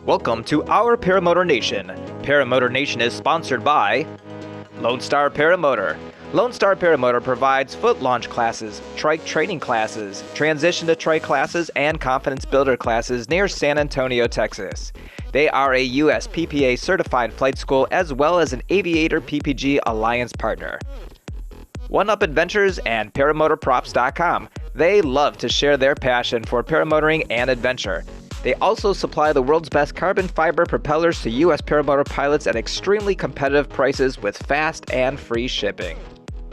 Welcome to our Paramotor Nation. Paramotor Nation is sponsored by Lone Star Paramotor. Lone Star Paramotor provides foot launch classes, trike training classes, transition to trike classes, and confidence builder classes near San Antonio, Texas. They are a US PPA certified flight school as well as an Aviator PPG Alliance partner. One Up Adventures and ParamotorProps.com. They love to share their passion for paramotoring and adventure. They also supply the world's best carbon fiber propellers to US paramotor pilots at extremely competitive prices with fast and free shipping.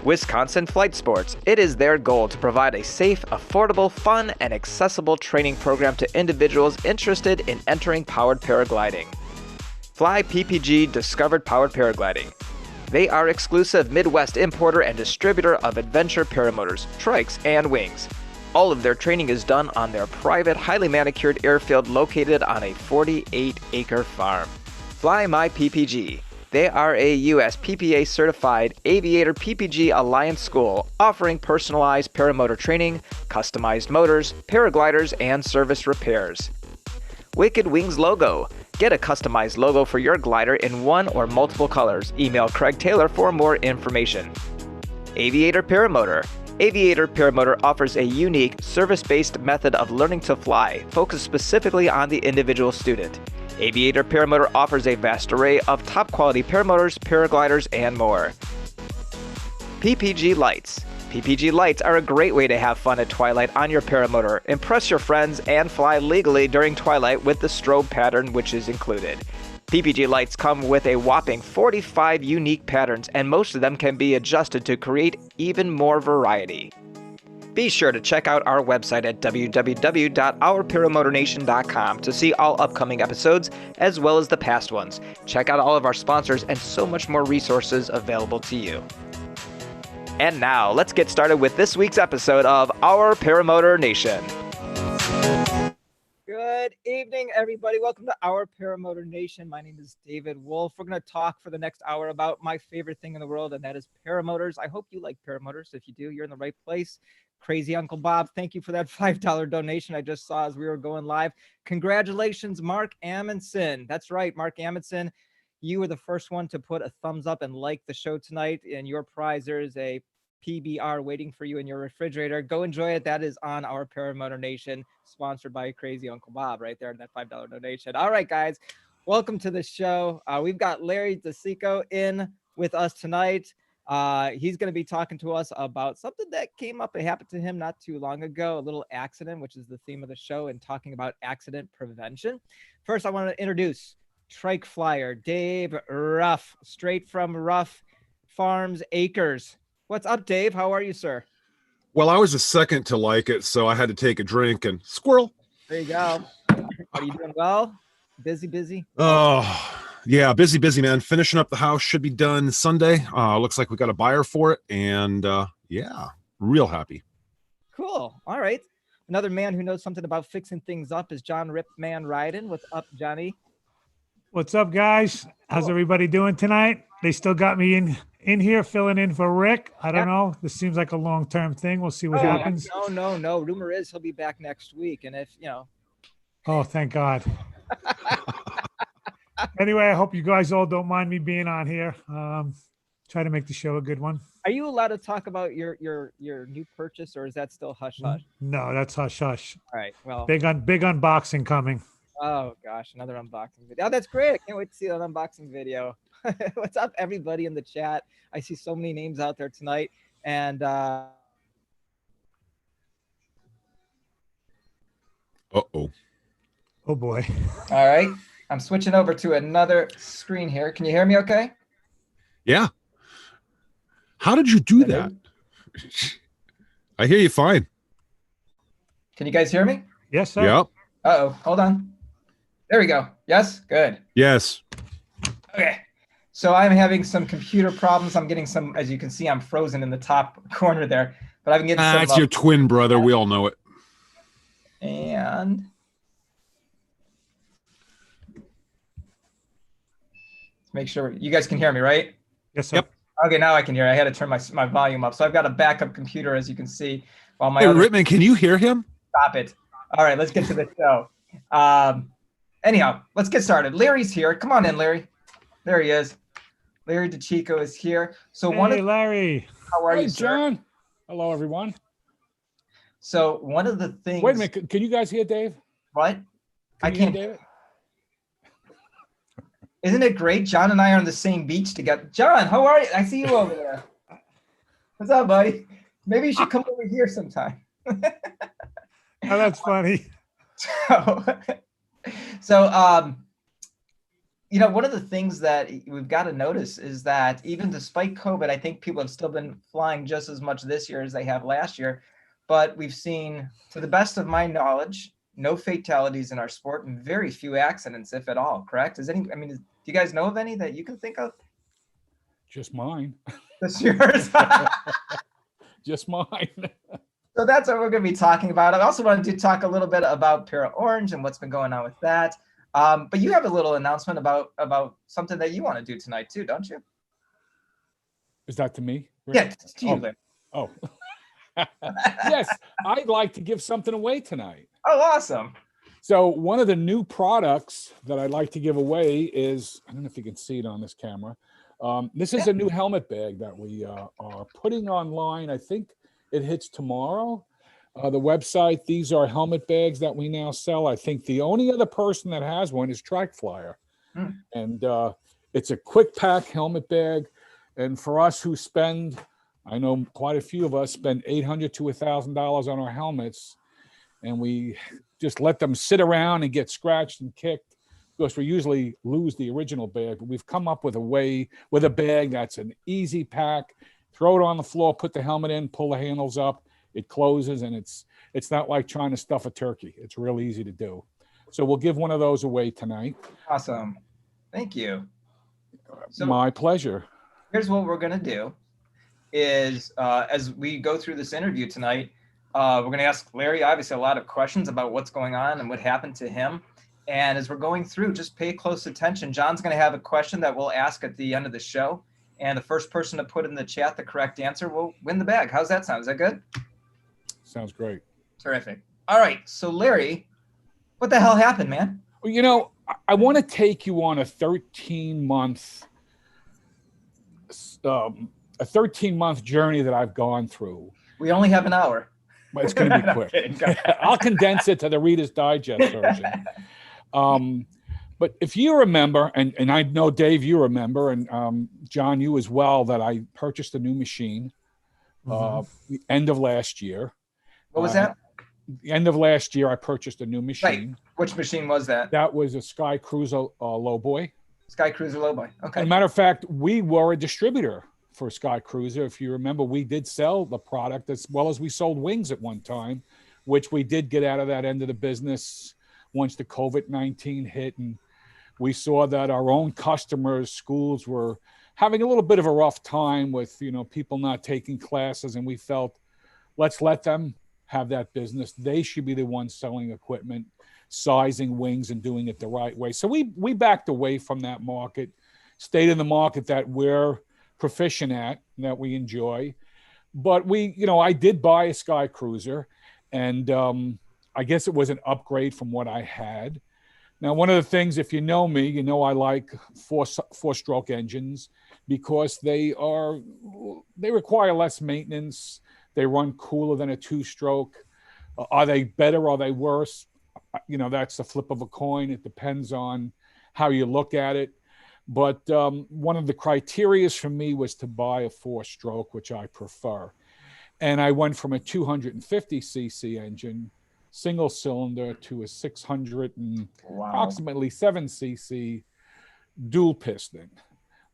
Wisconsin Flight Sports. It is their goal to provide a safe, affordable, fun, and accessible training program to individuals interested in entering powered paragliding. Fly PPG Discovered Powered Paragliding. They are exclusive Midwest importer and distributor of adventure paramotors, trikes, and wings. All of their training is done on their private, highly manicured airfield located on a 48-acre farm. Fly My PPG. They are a US PPA certified Aviator PPG Alliance school offering personalized paramotor training, customized motors, paragliders, and service repairs. Wicked Wings Logo. Get a customized logo for your glider in one or multiple colors. Email Craig Taylor for more information. Aviator Paramotor. Aviator Paramotor offers a unique, service-based method of learning to fly, focused specifically on the individual student. Aviator Paramotor offers a vast array of top-quality paramotors, paragliders, and more. PPG Lights. PPG Lights are a great way to have fun at twilight on your paramotor, impress your friends, and fly legally during twilight with the strobe pattern which is included. PPG lights come with a whopping 45 unique patterns, and most of them can be adjusted to create even more variety. Be sure to check out our website at www.ourparamotornation.com to see all upcoming episodes, as well as the past ones. Check out all of our sponsors and so much more resources available to you. And now, let's get started with this week's episode of Our Paramotor Nation. Good evening, everybody. Welcome to Our Paramotor Nation. My name is David Wolf. We're going to talk for the next hour about my favorite thing in the world, and that is paramotors. I hope you like paramotors. If you do, you're in the right place. Crazy Uncle Bob, thank you for that $5 donation I just saw as we were going live. Congratulations, Mark Amundsen. That's right, Mark Amundsen. You were the first one to put a thumbs up and like the show tonight, and your prize, there is a PBR waiting for you in your refrigerator. Go enjoy it. That is on Our Paramotor Nation, sponsored by Crazy Uncle Bob right there in that $5 donation. All right, guys, welcome to the show. We've got Larry Decicco in with us tonight. He's going to be talking to us about something that came up. It happened to him not too long ago, a little accident, which is the theme of the show, and talking about accident prevention. First, I want to introduce trike flyer Dave Ruff, straight from Ruff Farms Acres. What's up, Dave? How are you, sir? Well, I was the second to like it, so I had to take a drink and squirrel. There you go. Are you doing well? Busy? Oh, yeah, busy, man. Finishing up the house, should be done Sunday. Looks like we got a buyer for it, and yeah, real happy. Cool. All right. Another man who knows something about fixing things up is John Ripman Ryden. What's up, Johnny? What's up, guys? How's everybody doing tonight? They still got me in here filling in for Rick. I don't know. This seems like a long-term thing. We'll see what happens. No. Rumor is he'll be back next week. And if, you know. Oh, thank God. Anyway, I hope you guys all don't mind me being on here. Try to make the show a good one. Are you allowed to talk about your new purchase, or is that still hush-hush? No, that's hush-hush. All right. Well, big unboxing coming. Oh, gosh. Another unboxing video. Oh, that's great. I can't wait to see that unboxing video. What's up, everybody in the chat? I see so many names out there tonight. And Uh-oh. Oh, boy. All right. I'm switching over to another screen here. Can you hear me okay? Yeah. How did you do that? I hear you fine. Can you guys hear me? Yes, sir. Yep. Uh-oh. Hold on. There we go. Yes? Good. Yes. Okay. So I'm having some computer problems. I'm getting some, as you can see, I'm frozen in the top corner there. But I'm getting some. It's your twin brother. We all know it. And let's make sure you guys can hear me, right? Yes, sir. Yep. Okay, now I can hear. I had to turn my volume up. So I've got a backup computer, as you can see. While my Hey, Rittman, can you hear him? Stop it. All right, let's get to the show. Anyhow, let's get started. Larry's here. Come on in, Larry. There he is. Larry Decicco is here. So Hey, Larry. How are Hey, you, sir? John. Hello, everyone. So one of the things. Wait a minute. Can you guys hear Dave? What? I Can you can't. hear David? Isn't it great? John and I are on the same beach together. John, how are you? I see you over there. What's up, buddy? Maybe you should come over here sometime. Oh, that's funny. So, one of the things that we've got to notice is that even despite COVID, I think people have still been flying just as much this year as they have last year. But we've seen, to the best of my knowledge, no fatalities in our sport and very few accidents, if at all. Correct? Do you guys know of any that you can think of? Just mine. That's yours. Just mine. So that's what we're going to be talking about. I also wanted to talk a little bit about ParaOrange and what's been going on with that. But you have a little announcement about something that you want to do tonight too, don't you? Is that to me? Yeah, it's to you, Larry. Oh. Yes, I'd like to give something away tonight. Oh, awesome. So one of the new products that I'd like to give away is, I don't know if you can see it on this camera. This is a new helmet bag that we are putting online. I think it hits tomorrow. The website, these are helmet bags that we now sell. I think the only other person that has one is Track Flyer. And it's a quick pack helmet bag. And for us who spend, I know quite a few of us spend $800 to $1,000 on our helmets, and we just let them sit around and get scratched and kicked because we usually lose the original bag. But we've come up with a way with a bag that's an easy pack. Throw it on the floor, put the helmet in, pull the handles up, it closes, and it's not like trying to stuff a turkey. It's real easy to do. So we'll give one of those away tonight. Awesome. Thank you. So my pleasure. Here's what we're going to do is as we go through this interview tonight, we're going to ask Larry, obviously, a lot of questions about what's going on and what happened to him. And as we're going through, just pay close attention. John's going to have a question that we'll ask at the end of the show. And the first person to put in the chat the correct answer will win the bag. How's that sound? Is that good? Sounds great. Terrific. All right. So, Larry, what the hell happened, man? Well, I want to take you on a 13-month journey that I've gone through. We only have an hour. But it's going to be quick. I'll condense it to the Reader's Digest version. But if you remember, and I know, Dave, you remember, and John, you as well, that I purchased a new machine the end of last year. What was that? The end of last year, I purchased a new machine. Right. Which machine was that? That was a Sky Cruiser Lowboy. Sky Cruiser Lowboy. Okay. As a matter of fact, we were a distributor for Sky Cruiser. If you remember, we did sell the product as well as we sold wings at one time, which we did get out of that end of the business once the COVID-19 hit. And we saw that our own customers, schools, were having a little bit of a rough time with, people not taking classes. And we felt, let's let them have that business. They should be the ones selling equipment, sizing wings, and doing it the right way. So we backed away from that market, stayed in the market that we're proficient at, that we enjoy. But I did buy a Sky Cruiser, and I guess it was an upgrade from what I had. Now, one of the things, if you know me, I like four-stroke engines because they require less maintenance. They run cooler than a two-stroke. Are they better? Are they worse? That's the flip of a coin. It depends on how you look at it. But one of the criteria for me was to buy a four-stroke, which I prefer. And I went from a 250cc engine, single cylinder, to a 600 and approximately 7cc dual piston.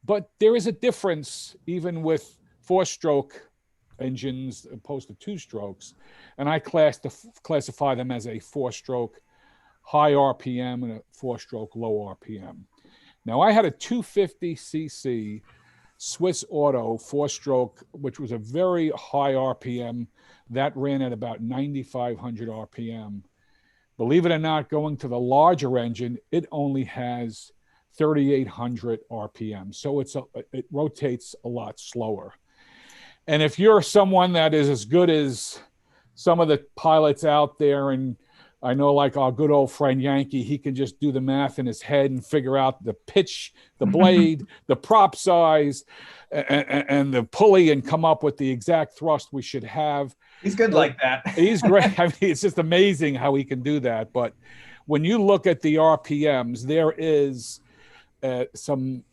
But there is a difference even with four-stroke engines opposed to two strokes. And I classify them as a four-stroke high RPM and a four-stroke low RPM. Now, I had a 250cc Swiss Auto four-stroke, which was a very high RPM. That ran at about 9,500 RPM. Believe it or not, going to the larger engine, it only has 3,800 RPM. So it rotates a lot slower. And if you're someone that is as good as some of the pilots out there and I know, like our good old friend Yankee, he can just do the math in his head and figure out the pitch, the blade, the prop size, and the pulley, and come up with the exact thrust we should have. He's good like that. He's great. I mean, it's just amazing how he can do that. But when you look at the RPMs, there is some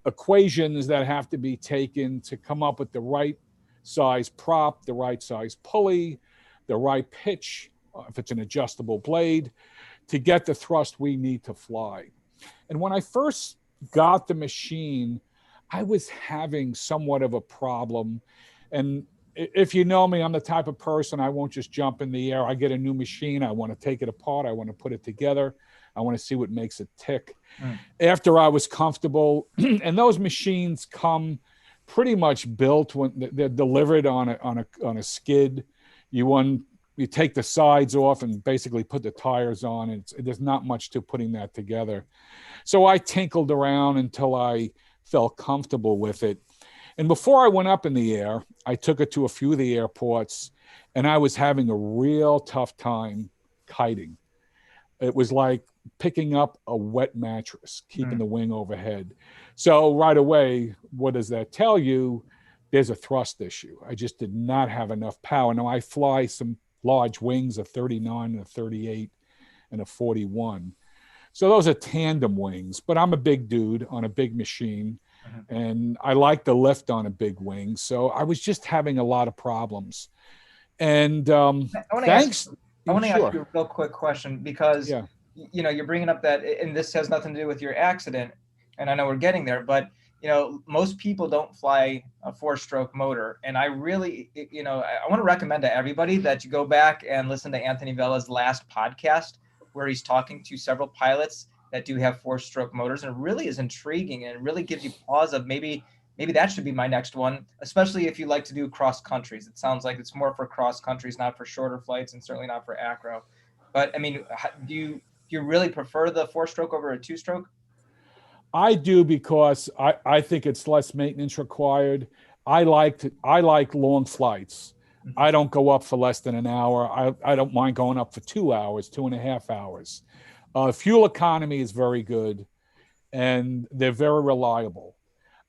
equations that have to be taken to come up with the right size prop, the right size pulley, the right pitch, if it's an adjustable blade, to get the thrust we need to fly. And when I first got the machine, I was having somewhat of a problem. And if you know me, I'm the type of person, I won't just jump in the air. I get a new machine, I want to take it apart, I want to put it together, I want to see what makes it tick. After I was comfortable, and those machines come pretty much built when they're delivered on a skid. You take the sides off and basically put the tires on, and there's not much to putting that together. So I tinkled around until I felt comfortable with it. And before I went up in the air, I took it to a few of the airports, and I was having a real tough time kiting. It was like picking up a wet mattress, keeping the wing overhead. So right away, what does that tell you? There's a thrust issue. I just did not have enough power. Now I fly some large wings, a 39 and a 38 and a 41. So those are tandem wings, but I'm a big dude on a big machine, and I like the lift on a big wing. So I was just having a lot of problems. And I want to ask you a real quick question, because you know, you're bringing up that, and this has nothing to do with your accident, and I know we're getting there, but you know, most people don't fly a 4-stroke motor. And I really, you know, I want to recommend to everybody that you go back and listen to Anthony Vella's last podcast, where he's talking to several pilots that do have 4-stroke motors, and it really is intriguing, and it really gives you pause of maybe that should be my next one, especially if you like to do cross countries. It sounds like it's more for cross countries, not for shorter flights, and certainly not for acro. But I mean, do you really prefer the 4-stroke over a 2-stroke? I do, because I think it's less maintenance required. I like long flights. I don't go up for less than an hour. I don't mind going up for 2 hours, 2.5 hours. Fuel economy is very good, and they're very reliable.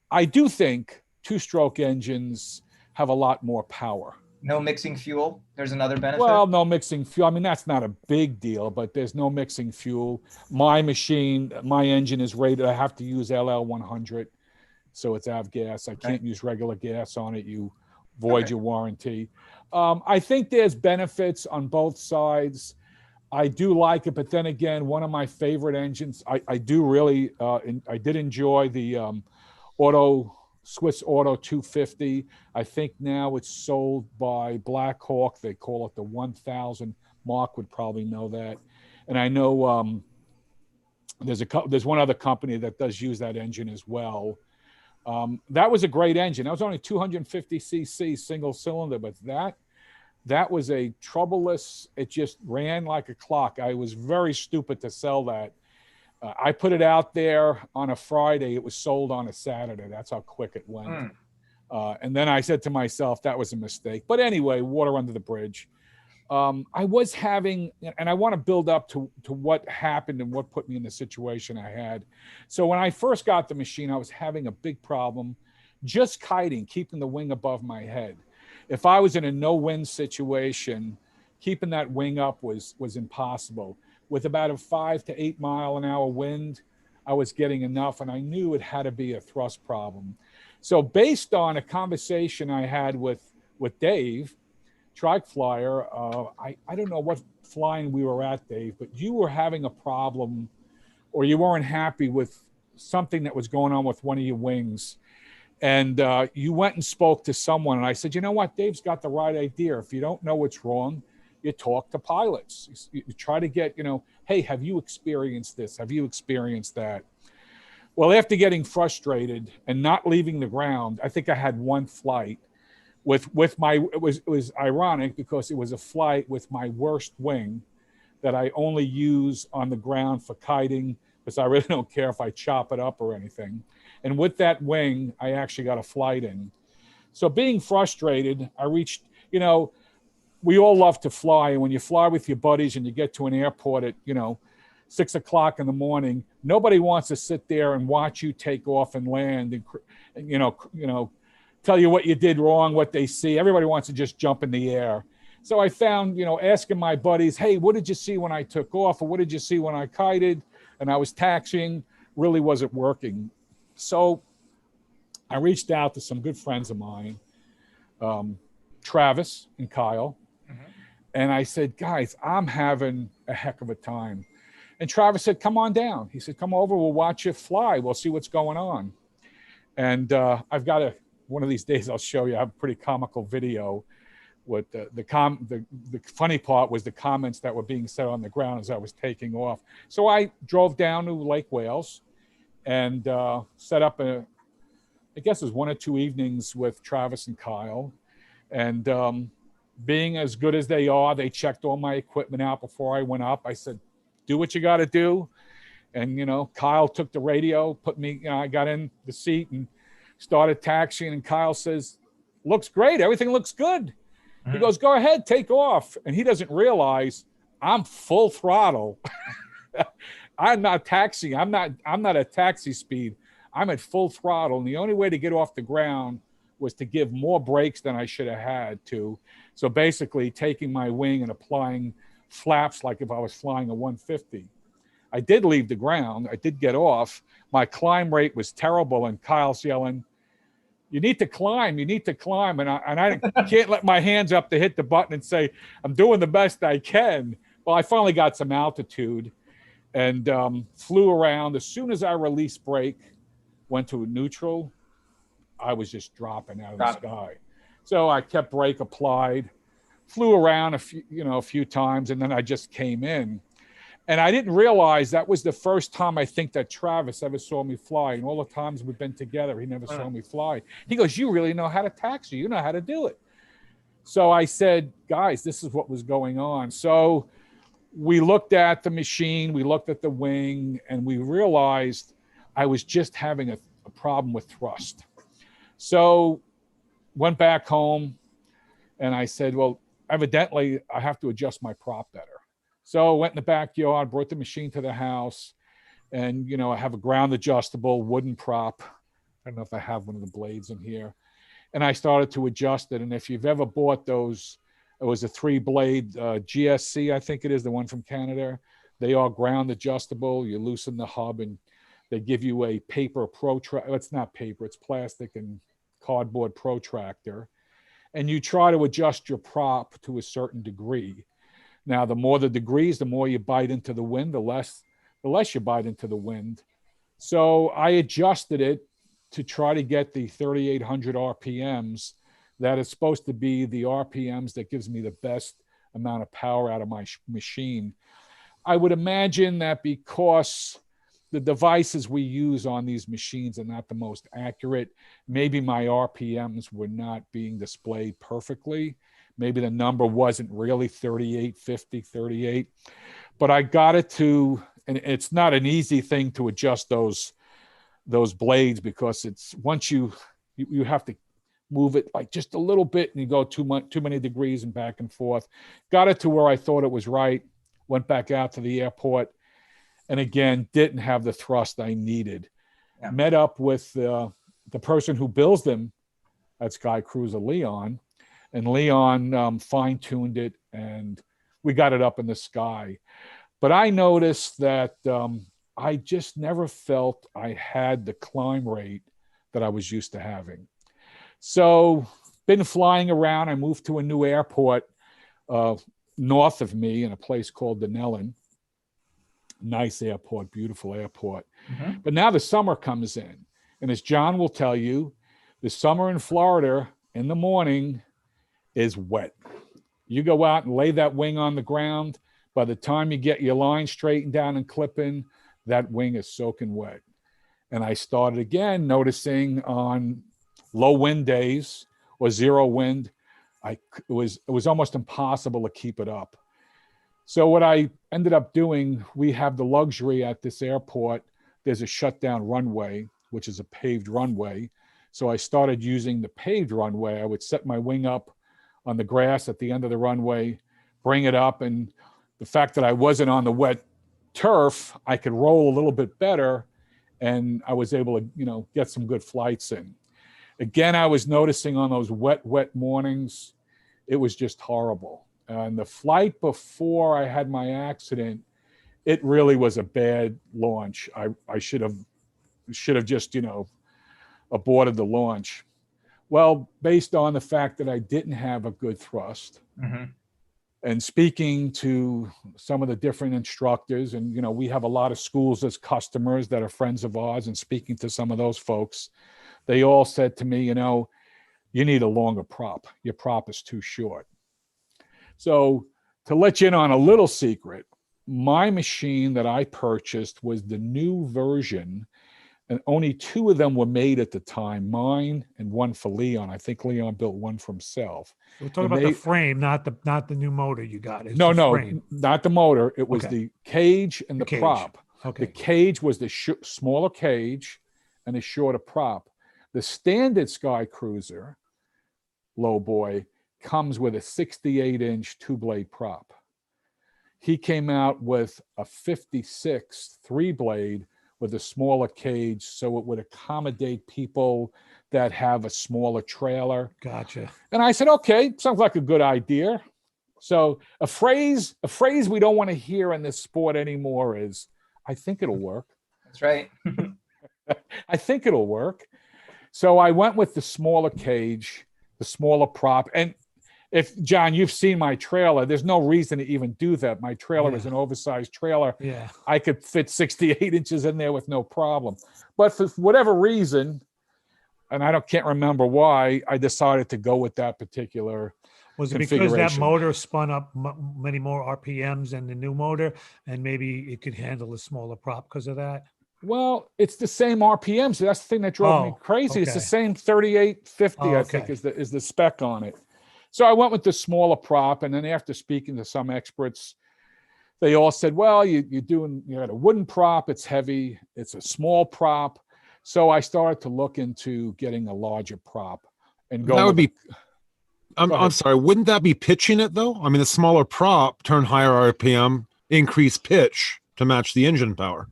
I do think 2-stroke engines have a lot more power. No mixing fuel. There's another benefit. Well, no mixing fuel. I mean, that's not a big deal, but there's no mixing fuel. My machine, my engine is rated, I have to use LL100. So it's avgas. I can't use regular gas on it. You void your warranty. I think there's benefits on both sides. I do like it, but then again, one of my favorite engines, I do really, I did enjoy the Swiss Auto 250. I think now it's sold by Black Hawk. They call it the 1000. Mark would probably know that. And I know there's one other company that does use that engine as well. That was a great engine. That was only 250 cc single cylinder, but that was a troubleless. It just ran like a clock. I was very stupid to sell that. I put it out there on a Friday. It was sold on a Saturday. That's how quick it went. And then I said to myself, that was a mistake. But anyway, water under the bridge. I was having, and I want to build up to what happened and what put me in the situation I had. So when I first got the machine, I was having a big problem just kiting, keeping the wing above my head. If I was in a no-wind situation, keeping that wing up was impossible. With about a 5 to 8 mile an hour wind, I was getting enough, and I knew it had to be a thrust problem. So based on a conversation I had with Dave, Trike Flyer, I don't know what flying we were at, Dave, but you were having a problem, or you weren't happy with something that was going on with one of your wings. And you went and spoke to someone, and I said, you know what, Dave's got the right idea. If you don't know what's wrong, you talk to pilots. You try to get, hey, have you experienced this? Have you experienced that? Well, after getting frustrated and not leaving the ground, I think I had one flight with my, it was ironic because it was a flight with my worst wing that I only use on the ground for kiting, because I really don't care if I chop it up or anything. And with that wing, I actually got a flight in. So being frustrated, I reached, we all love to fly. And when you fly with your buddies and you get to an airport at, 6 o'clock in the morning, nobody wants to sit there and watch you take off and land and, tell you what you did wrong, what they see. Everybody wants to just jump in the air. So I found, asking my buddies, hey, what did you see when I took off? Or what did you see when I kited and I was taxiing? Really wasn't working. So I reached out to some good friends of mine, Travis and Kyle. And I said, guys, I'm having a heck of a time. And Travis said, come on down. He said, come over, we'll watch you fly. We'll see what's going on. And I've got one of these days, I'll show you. I have a pretty comical video. What the funny part was the comments that were being said on the ground as I was taking off. So I drove down to Lake Wales and set up I guess it was 1 or 2 evenings with Travis and Kyle. And being as good as they are, they checked all my equipment out before I went up. I said, do what you got to do. And, Kyle took the radio, put me, I got in the seat and started taxiing. And Kyle says, looks great. Everything looks good. He goes, go ahead, take off. And he doesn't realize I'm full throttle. I'm not taxiing. I'm not at taxi speed. I'm at full throttle. And the only way to get off the ground was to give more brakes than I should have had to. So basically taking my wing and applying flaps like if I was flying a 150. I did leave the ground. I did get off. My climb rate was terrible. And Kyle's yelling, you need to climb. You need to climb. And I can't let my hands up to hit the button and say, I'm doing the best I can. Well, I finally got some altitude and flew around. As soon as I released brake, went to neutral, I was just dropping out of the sky. So I kept brake applied, flew around a few times, and then I just came in. And I didn't realize that was the first time I think that Travis ever saw me fly. And all the times we've been together, he never saw me fly. He goes, you really know how to taxi. You know how to do it. So I said, guys, this is what was going on. So we looked at the machine, we looked at the wing, and we realized I was just having a problem with thrust. So went back home and I said, well, evidently I have to adjust my prop better. So went in the backyard, brought the machine to the house, and I have a ground adjustable wooden prop. I don't know if I have one of the blades in here. And I started to adjust it. And if you've ever bought those, it was a 3-blade GSC, I think it is, the one from Canada. They are ground adjustable. You loosen the hub and they give you a paper protractor. It's not paper, it's plastic and cardboard protractor. And you try to adjust your prop to a certain degree. Now, the more the degrees, the more you bite into the wind, the less you bite into the wind. So I adjusted it to try to get the 3,800 RPMs. That is supposed to be the RPMs that gives me the best amount of power out of my machine. I would imagine that because the devices we use on these machines are not the most accurate, maybe my RPMs were not being displayed perfectly. Maybe the number wasn't really 38, 50, 38, but I got it to, and it's not an easy thing to adjust those blades because it's once you have to move it like just a little bit and you go too many degrees and back and forth. Got it to where I thought it was right. Went back out to the airport and again, didn't have the thrust I needed. Yeah. Met up with the person who builds them at Sky Cruiser, Leon. And Leon fine-tuned it, and we got it up in the sky. But I noticed that I just never felt I had the climb rate that I was used to having. So been flying around. I moved to a new airport north of me in a place called Denellen. Nice airport, beautiful airport. Mm-hmm. But now the summer comes in. And as John will tell you, the summer in Florida in the morning is wet. You go out and lay that wing on the ground. By the time you get your line straightened down and clipping, that wing is soaking wet. And I started again noticing on low wind days or zero wind, it was almost impossible to keep it up. So what I ended up doing, we have the luxury at this airport, there's a shutdown runway, which is a paved runway. So I started using the paved runway. I would set my wing up on the grass at the end of the runway, bring it up. And the fact that I wasn't on the wet turf, I could roll a little bit better, and I was able to, get some good flights in. Again, I was noticing on those wet mornings, it was just horrible. And the flight before I had my accident, it really was a bad launch. I should have just, aborted the launch. Well, based on the fact that I didn't have a good thrust, and speaking to some of the different instructors, and we have a lot of schools as customers that are friends of ours, and speaking to some of those folks, they all said to me, you need a longer prop. Your prop is too short. So to let you in on a little secret, my machine that I purchased was the new version, and only 2 of them were made at the time, mine and one for Leon. I think Leon built one for himself. We're talking about the frame, not the new motor you got. It's no, frame. Not the motor. It was the cage and the cage. prop. Okay. The cage was the smaller cage and the shorter prop. The standard Sky Cruiser, low boy, comes with a 68-inch 2-blade prop. He came out with a 56 3-blade with a smaller cage, so it would accommodate people that have a smaller trailer. Gotcha. And I said, okay, sounds like a good idea. So a phrase we don't want to hear in this sport anymore is, I think it'll work. That's right. I think it'll work. So I went with the smaller cage, the smaller prop. And if, John, you've seen my trailer, there's no reason to even do that. My trailer is an oversized trailer. Yeah. I could fit 68 inches in there with no problem. But for whatever reason, and I can't remember why, I decided to go with that particular Was it because that motor spun up many more RPMs than the new motor, and maybe it could handle a smaller prop because of that? Well, it's the same RPM, so that's the thing that drove me crazy. It's the same 3850, I think, is the spec on it. So I went with the smaller prop, and then after speaking to some experts, they all said, well, you got a wooden prop, it's heavy, it's a small prop. So I started to look into getting a larger prop and go. That would be, I'm sorry, wouldn't that be pitching it though? I mean, the smaller prop, turn higher RPM, increase pitch to match the engine power.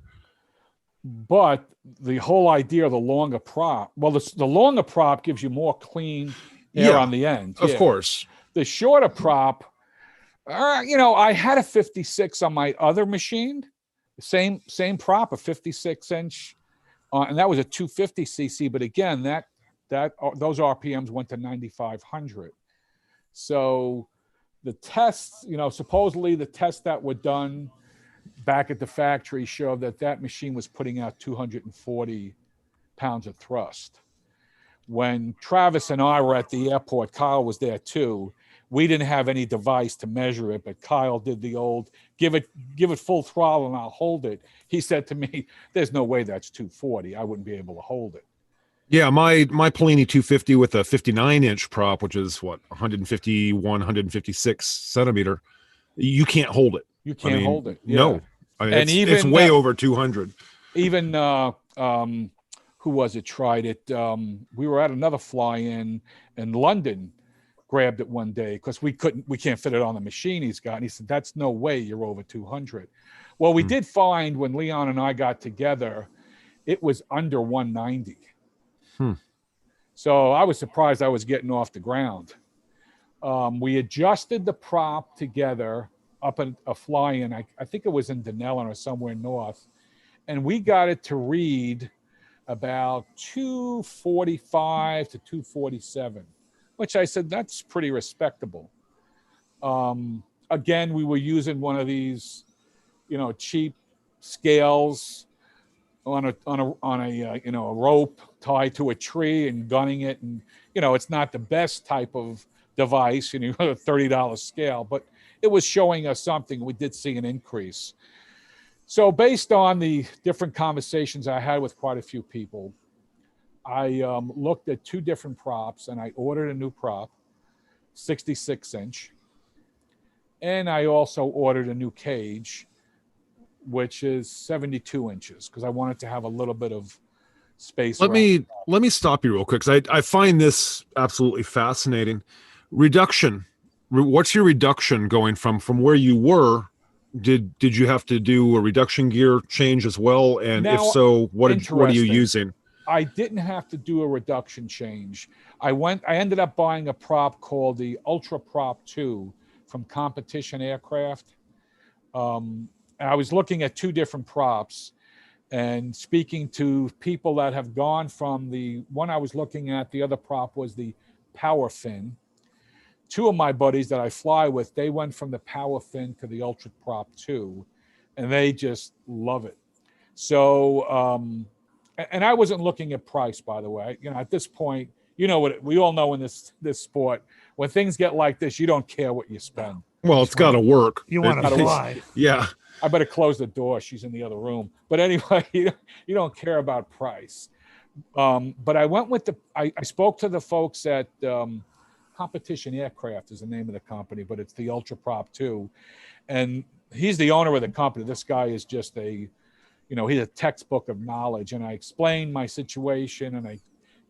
But the whole idea of the longer prop, well, the longer prop gives you more clean air on the end. Of course. The shorter prop, I had a 56 on my other machine, same prop, a 56-inch, and that was a 250 cc. But again, those RPMs went to 9,500. So the tests, supposedly the tests that were done back at the factory showed that machine was putting out 240 pounds of thrust. When Travis and I were at the airport, Kyle was there too. We didn't have any device to measure it, but Kyle did the old, give it full throttle and I'll hold it. He said to me, there's no way that's 240. I wouldn't be able to hold it. Yeah, my Polini 250 with a 59-inch prop, which is 156 centimeter, you can't hold it. You can't hold it. Yeah. No. It's way over 200. Even who was it tried it? We were at another fly-in London, grabbed it one day because we can't fit it on the machine he's got. And he said, that's no way you're over 200. Well, we did find when Leon and I got together, it was under 190. So I was surprised I was getting off the ground. We adjusted the prop together up at a fly-in. I think it was in Denellen or somewhere north. And we got it to read about 245 to 247, which I said, that's pretty respectable. Again, we were using one of these, cheap scales on a rope tied to a tree and gunning it. And, it's not the best type of device, a $30 scale, but it was showing us something. We did see an increase. So based on the different conversations I had with quite a few people, I looked at 2 different props and I ordered a new prop, 66-inch. And I also ordered a new cage, which is 72 inches, because I wanted to have a little bit of space. Let me stop you real quick, because I find this absolutely fascinating. Reduction. What's your reduction going from where you were? Did you have to do a reduction gear change as well? And if Now, so, what are you interesting. using? I didn't have to do a reduction change. I ended up buying a prop called the Ultra Prop 2 from Competition Aircraft. I was looking at two different props and speaking to people that have gone from the one I was looking at, the other prop was the Power Fin. Two of my buddies that I fly with, they went from the Power Fin to the Ultra Prop 2, and they just love it. So, and I wasn't looking at price, by the way. You know, at this point, you know what we all know in this sport, when things get like this, you don't care what you spend. Well, it's got to work. You want to fly. Yeah. I better close the door. She's in the other room. But anyway, you don't care about price. But I went with I spoke to the folks at Competition Aircraft is the name of the company, but it's the Ultra Prop 2. And he's the owner of the company. This guy is just he's a textbook of knowledge. And I explained my situation, and I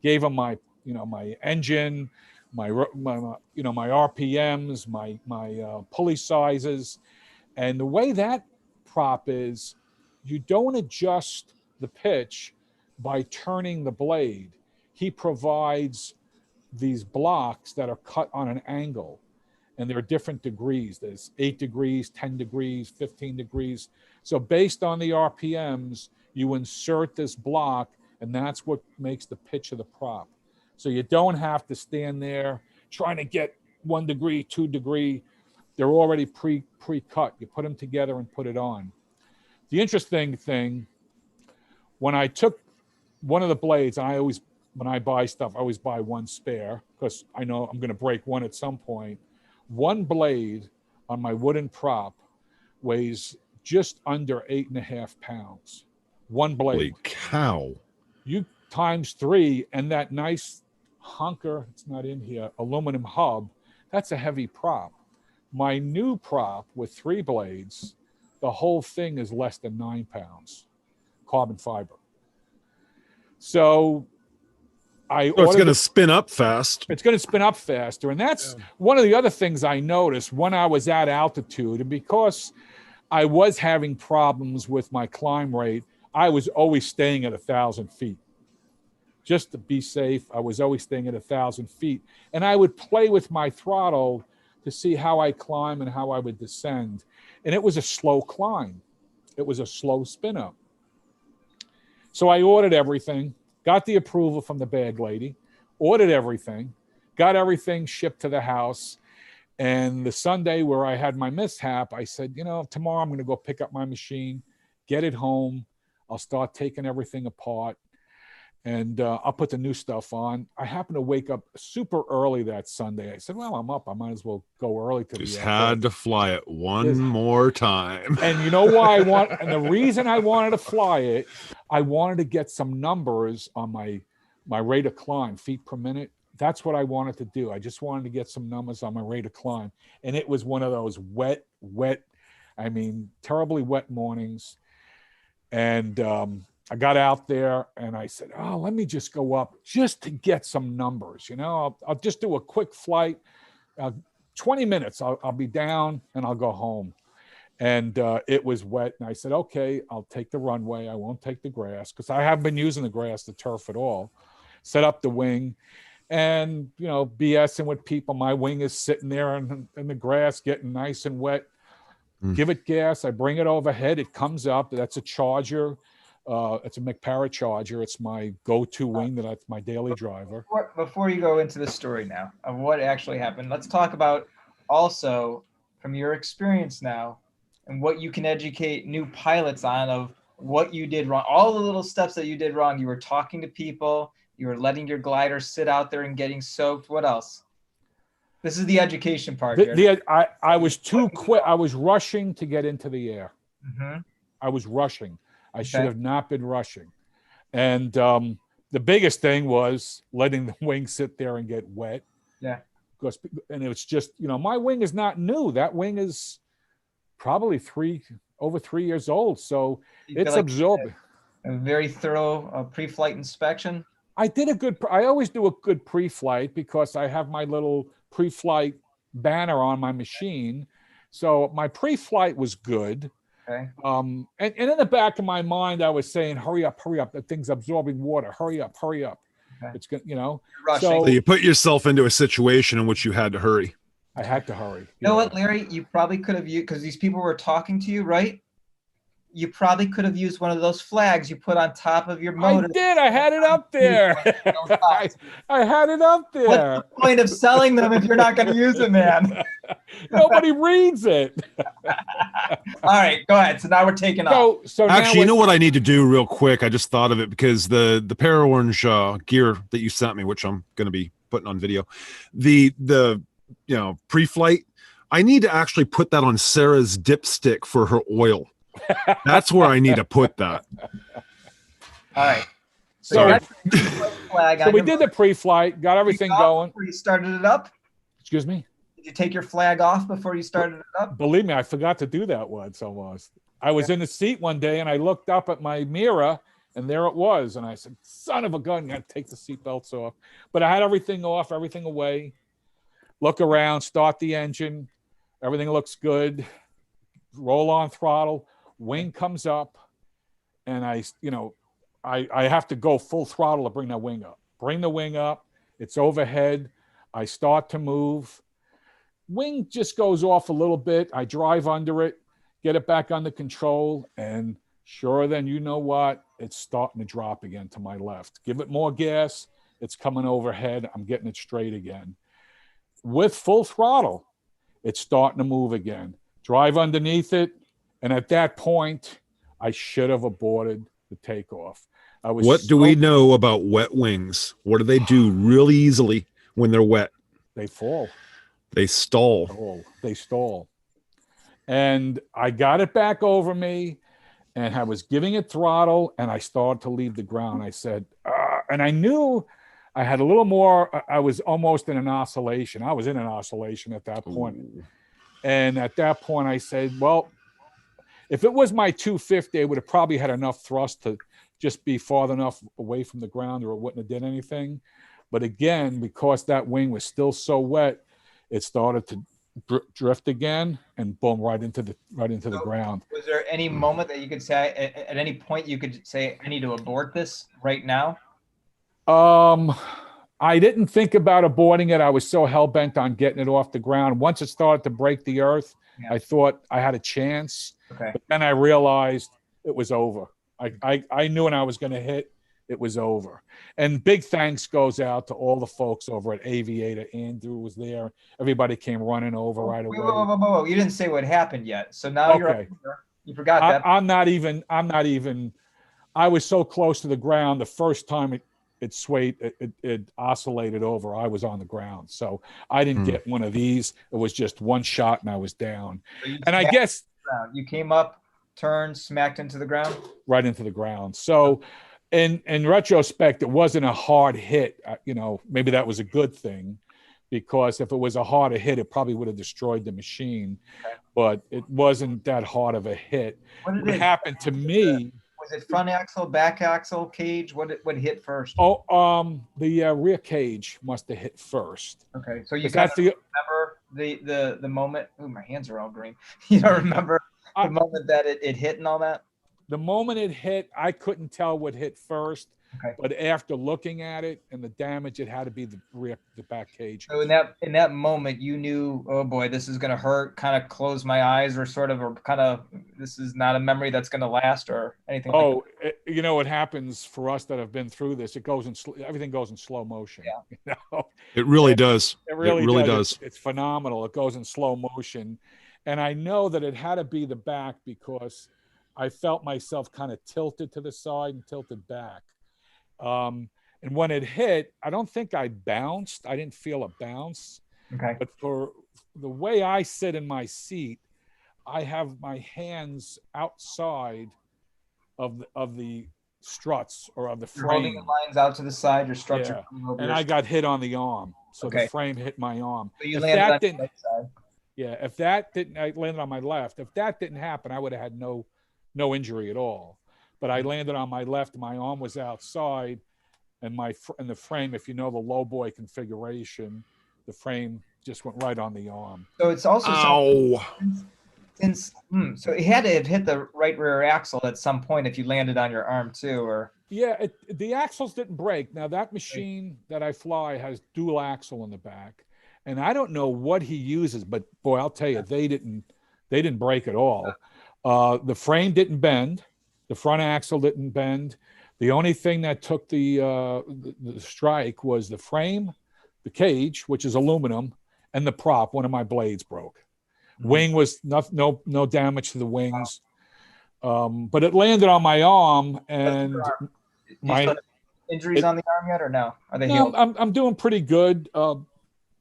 gave him my engine, my RPMs, my pulley sizes. And the way that prop is, you don't adjust the pitch by turning the blade. He provides these blocks that are cut on an angle, and there are different degrees. There's 8 degrees, 10 degrees, 15 degrees. So based on the RPMs, you insert this block, and that's what makes the pitch of the prop. So you don't have to stand there trying to get 1 degree, 2 degree. They're already pre-cut. You put them together and put it on. The interesting thing, when I took one of the blades, and when I buy stuff, I always buy one spare because I know I'm going to break one at some point. One blade on my wooden prop weighs just under 8.5 pounds. One blade. Holy cow. You times 3, and that nice hunker, it's not in here, aluminum hub, that's a heavy prop. My new prop with 3 blades, the whole thing is less than 9 pounds, carbon fiber. So it's going to spin up fast. It's going to spin up faster. And that's one of the other things I noticed when I was at altitude. And because I was having problems with my climb rate, I was always staying at 1,000 feet. Just to be safe, I was always staying at 1,000 feet. And I would play with my throttle to see how I climb and how I would descend. And it was a slow climb. It was a slow spin up. So I ordered everything, got the approval from the bag lady, ordered everything, got everything shipped to the house. And the Sunday where I had my mishap, I said, tomorrow I'm going to go pick up my machine, get it home. I'll start taking everything apart, and I'll put the new stuff on. I happened to wake up super early that Sunday. I said, well, I'm up. I might as well go early to Just the had to fly it one more time. And you know why and the reason I wanted to fly it, I wanted to get some numbers on my rate of climb, feet per minute. That's what I wanted to do. I just wanted to get some numbers on my rate of climb. And it was one of those wet, terribly wet mornings. And I got out there and I said, let me just go up just to get some numbers. I'll just do a quick flight. 20 minutes, I'll be down and I'll go home. And it was wet. And I said, okay, I'll take the runway. I won't take the grass because I haven't been using the grass, the turf at all. Set up the wing and, BSing with people. My wing is sitting there in the grass getting nice and wet. Give it gas. I bring it overhead. It comes up. That's a Charger. It's a McPara Charger. It's my go-to wing. That's my daily driver. Before you go into the story now of what actually happened, let's talk about also from your experience now and what you can educate new pilots on of what you did wrong. All the little steps that you did wrong. You were talking to people. You were letting your glider sit out there and getting soaked. What else? This is the education part. I was too quick. I was rushing to get into the air. Mm-hmm. I was rushing. I should have not been rushing. And the biggest thing was letting the wing sit there and get wet. Yeah. And it was just, my wing is not new. That wing is probably over 3 years old. So it's absorbing. A very thorough pre-flight inspection. I always do a good pre-flight because I have my little pre-flight banner on my machine. So my pre-flight was good. Okay. And in the back of my mind, I was saying, hurry up, that thing's absorbing water. Hurry up. Okay. It's good, you know. Rushing. So So you put yourself into a situation in which you had to hurry. I had to hurry. You know what, Larry? You probably could have used, because these people were talking to you, right? You probably could have used one of those flags you put on top of your motor. I did. I had it up there. I had it up there. What's the point of selling them if you're not going to use them, man? Nobody reads it. All right, go ahead. So now we're taking off. So now Actually, you know what I need to do real quick? I just thought of it because the ParaOrange gear that you sent me, which I'm going to be putting on video, the pre-flight, I need to actually put that on Sarah's dipstick for her oil. That's where I need to put that. All right. So, you got the flag so on we your did the pre-flight, got everything going. before you started it up. Excuse me? Did you take your flag off before you started it up? Believe me, I forgot to do that once almost. I was in the seat one day and I looked up at my mirror and there it was. And I said, son of a gun, got to take the seat belts off. But I had everything off, everything away. Look around, start the engine. Everything looks good. Roll on throttle. Wing comes up. And I have to go full throttle to bring that wing up. Bring the wing up. It's overhead. I start to move. Wing just goes off a little bit. I drive under it, get it back under control, and sure then, you know what? It's starting to drop again to my left. Give it more gas. It's coming overhead. I'm getting it straight again. With full throttle, it's starting to move again. Drive underneath it, and at that point, I should have aborted the takeoff. What do we know about wet wings? What do they do really easily when they're wet? They fall. They stall. They stall. And I got it back over me and I was giving it throttle and I started to leave the ground. I said, and I knew I had a little more, I was almost in an oscillation. I was in an oscillation at that point. Ooh. And at that point I said, well, if it was my 250, I would have probably had enough thrust to just be far enough away from the ground or it wouldn't have did anything. But again, because that wing was still so wet, it started to drift again and boom, right into the ground. Was there any moment that you could say, at any point you could say, I need to abort this right now? I didn't think about aborting it. I was so hell-bent on getting it off the ground. Once it started to break the earth, I thought I had a chance. Okay. But then I realized it was over. I knew when I was going to hit, it was over. And big thanks goes out to all the folks over at Aviator. Andrew was there. Everybody came running over right away. Whoa. You didn't say what happened yet. So now you're up here. You forgot that. I'm not even, I was so close to the ground. The first time it swayed, it oscillated over, I was on the ground. So I didn't get one of these. It was just one shot and I was down. So and I guess you came up, turned, smacked into the ground? Right into the ground. So in retrospect, it wasn't a hard hit. Maybe that was a good thing because if it was a harder hit, it probably would have destroyed the machine. Okay. But it wasn't that hard of a hit. What happened to me? Was it front axle, back axle, cage? What hit first? Oh, the rear cage must have hit first. Okay, so you got to remember the moment. Oh, my hands are all green. You don't remember the moment that it hit and all that? The moment it hit, I couldn't tell what hit first. Okay. But after looking at it and the damage, it had to be the back cage. So in that moment, you knew, oh boy, this is going to hurt. Kind of close my eyes, or this is not a memory that's going to last, or anything. Oh, like that. It happens for us that have been through this. It goes everything goes in slow motion. Yeah. It really does. It really does. It's phenomenal. It goes in slow motion, and I know that it had to be the back because I felt myself kind of tilted to the side and tilted back. And when it hit, I don't think I bounced. I didn't feel a bounce. Okay. But for the way I sit in my seat, I have my hands outside of the struts or of the frame. You're holding the lines out to the side. Your struts are coming over. And I got hit on the arm, so the frame hit my arm. So you landed on the right side. Yeah, if that didn't, I landed on my left. If that didn't happen, I would have had no injury at all. But I landed on my left. My arm was outside. and the frame, if you know the low boy configuration, the frame just went right on the arm. So it's also Ow. so it had to have hit the right rear axle at some point if you landed on your arm too, or Yeah, the axles didn't break. Now that machine that I fly has dual axle in the back, and I don't know what he uses, but boy, I'll tell you, they didn't break at all. The frame didn't bend, the front axle didn't bend. The only thing that took the strike was the frame, the cage, which is aluminum, and the prop. One of my blades broke. Wing was no damage to the wings, but it landed on my arm, and do you still have injuries on the arm yet, or no? Are they healed? I'm doing pretty good.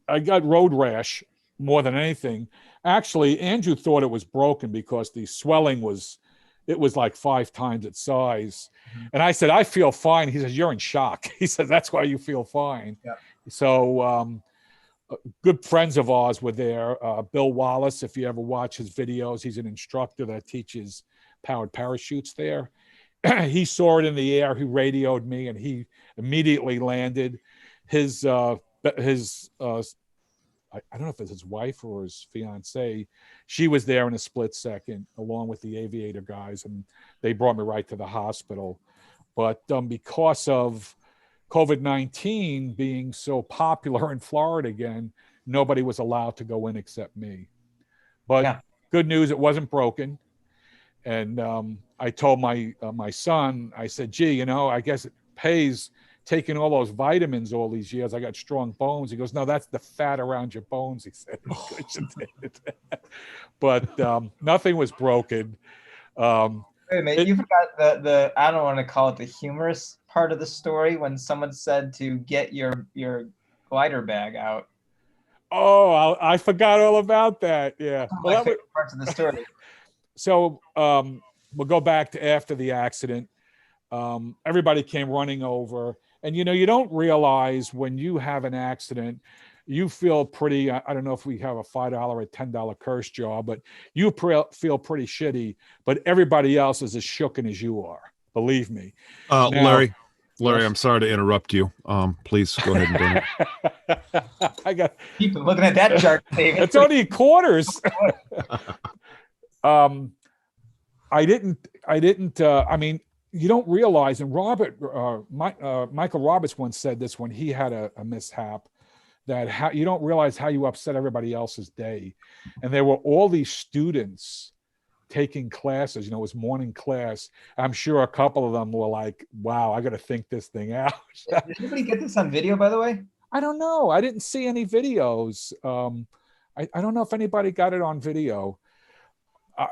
I got road rash more than anything. Actually, Andrew thought it was broken because the swelling was like 5 times its size. And I said, I feel fine. He says, you're in shock. He said, that's why you feel fine. Yeah. So good friends of ours were there. Bill Wallace, if you ever watch his videos, he's an instructor that teaches powered parachutes there. He saw it in the air. He radioed me, and he immediately landed. His I don't know if it's his wife or his fiance. She was there in a split second, along with the aviator guys, and they brought me right to the hospital. But because of COVID-19 being so popular in Florida again, nobody was allowed to go in except me. But good news, it wasn't broken. And I told my son, I said, gee, I guess it pays taking all those vitamins all these years. I got strong bones. He goes, no, that's the fat around your bones, he said. But nothing was broken. Wait a minute, you forgot the I don't want to call it the humorous part of the story when someone said to get your glider bag out. Oh, I forgot all about that. Yeah. Well, my favorite parts of the story. So we'll go back to after the accident. Everybody came running over. And, you don't realize when you have an accident, you feel pretty, I don't know if we have a $5 or $10 curse jar, but you feel pretty shitty. But everybody else is as shooken as you are. Believe me. Now, Larry, yes? I'm sorry to interrupt you. Please go ahead and bring it. I got keep looking at that chart. It's only quarters. I mean, you don't realize, and Michael Roberts once said this when he had a mishap, that you don't realize how you upset everybody else's day. And there were all these students taking classes, it was morning class. I'm sure a couple of them were like, wow, I got to think this thing out. Did anybody get this on video, by the way? I don't know. I didn't see any videos. I don't know if anybody got it on video.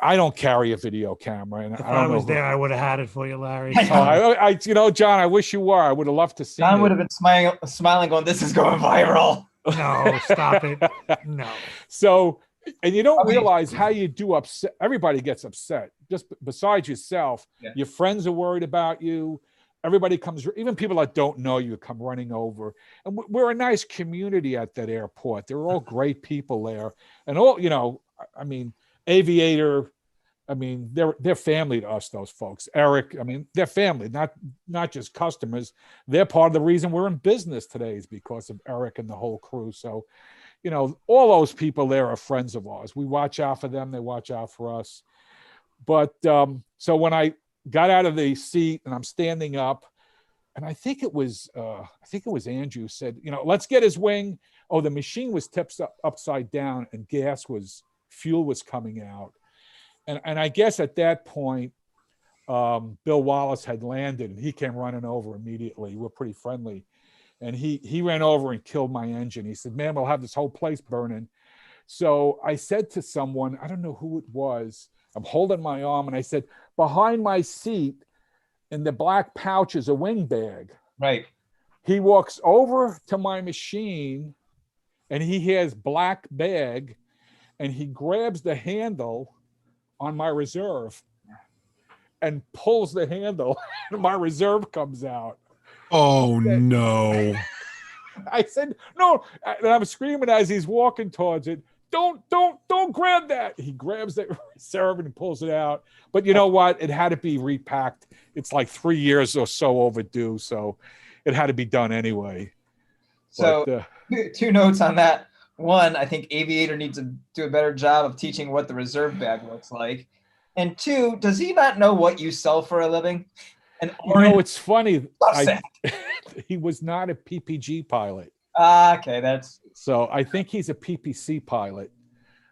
I don't carry a video camera, and If I was there, I would have had it for you, Larry. John, I wish you were. I would have loved to see. John would have been smiling, going, "This is going viral." No, stop it. No. So, and you don't realize how you do upset. Everybody gets upset. Just besides yourself, your friends are worried about you. Everybody comes, even people that don't know you, come running over. And we're a nice community at that airport. They're all great people there, and all I mean. Aviator, I mean, they're family to us, those folks. Eric, I mean, they're family, not just customers. They're part of the reason we're in business today is because of Eric and the whole crew. So, all those people there are friends of ours. We watch out for them. They watch out for us. But so when I got out of the seat and I'm standing up, and I think it was Andrew said, let's get his wing. Oh, the machine was tipped upside down and fuel was coming out. And I guess at that point, Bill Wallace had landed and he came running over immediately. We're pretty friendly. And he ran over and killed my engine. He said, man, we'll have this whole place burning. So I said to someone, I don't know who it was, I'm holding my arm, and I said, behind my seat in the black pouch is a wing bag. Right. He walks over to my machine and he has black bag, and he grabs the handle on my reserve and pulls the handle, and my reserve comes out. Oh, no. I said, no. And I'm screaming as he's walking towards it. Don't grab that. He grabs that reserve and pulls it out. But you know what? It had to be repacked. It's like 3 years or so overdue. So it had to be done anyway. So But, two notes on that. One, I think Aviator needs to do a better job of teaching what the reserve bag looks like. And two, does he not know what you sell for a living? An it's funny. sack. He was not a PPG pilot. Okay, that's So I think he's a PPC pilot.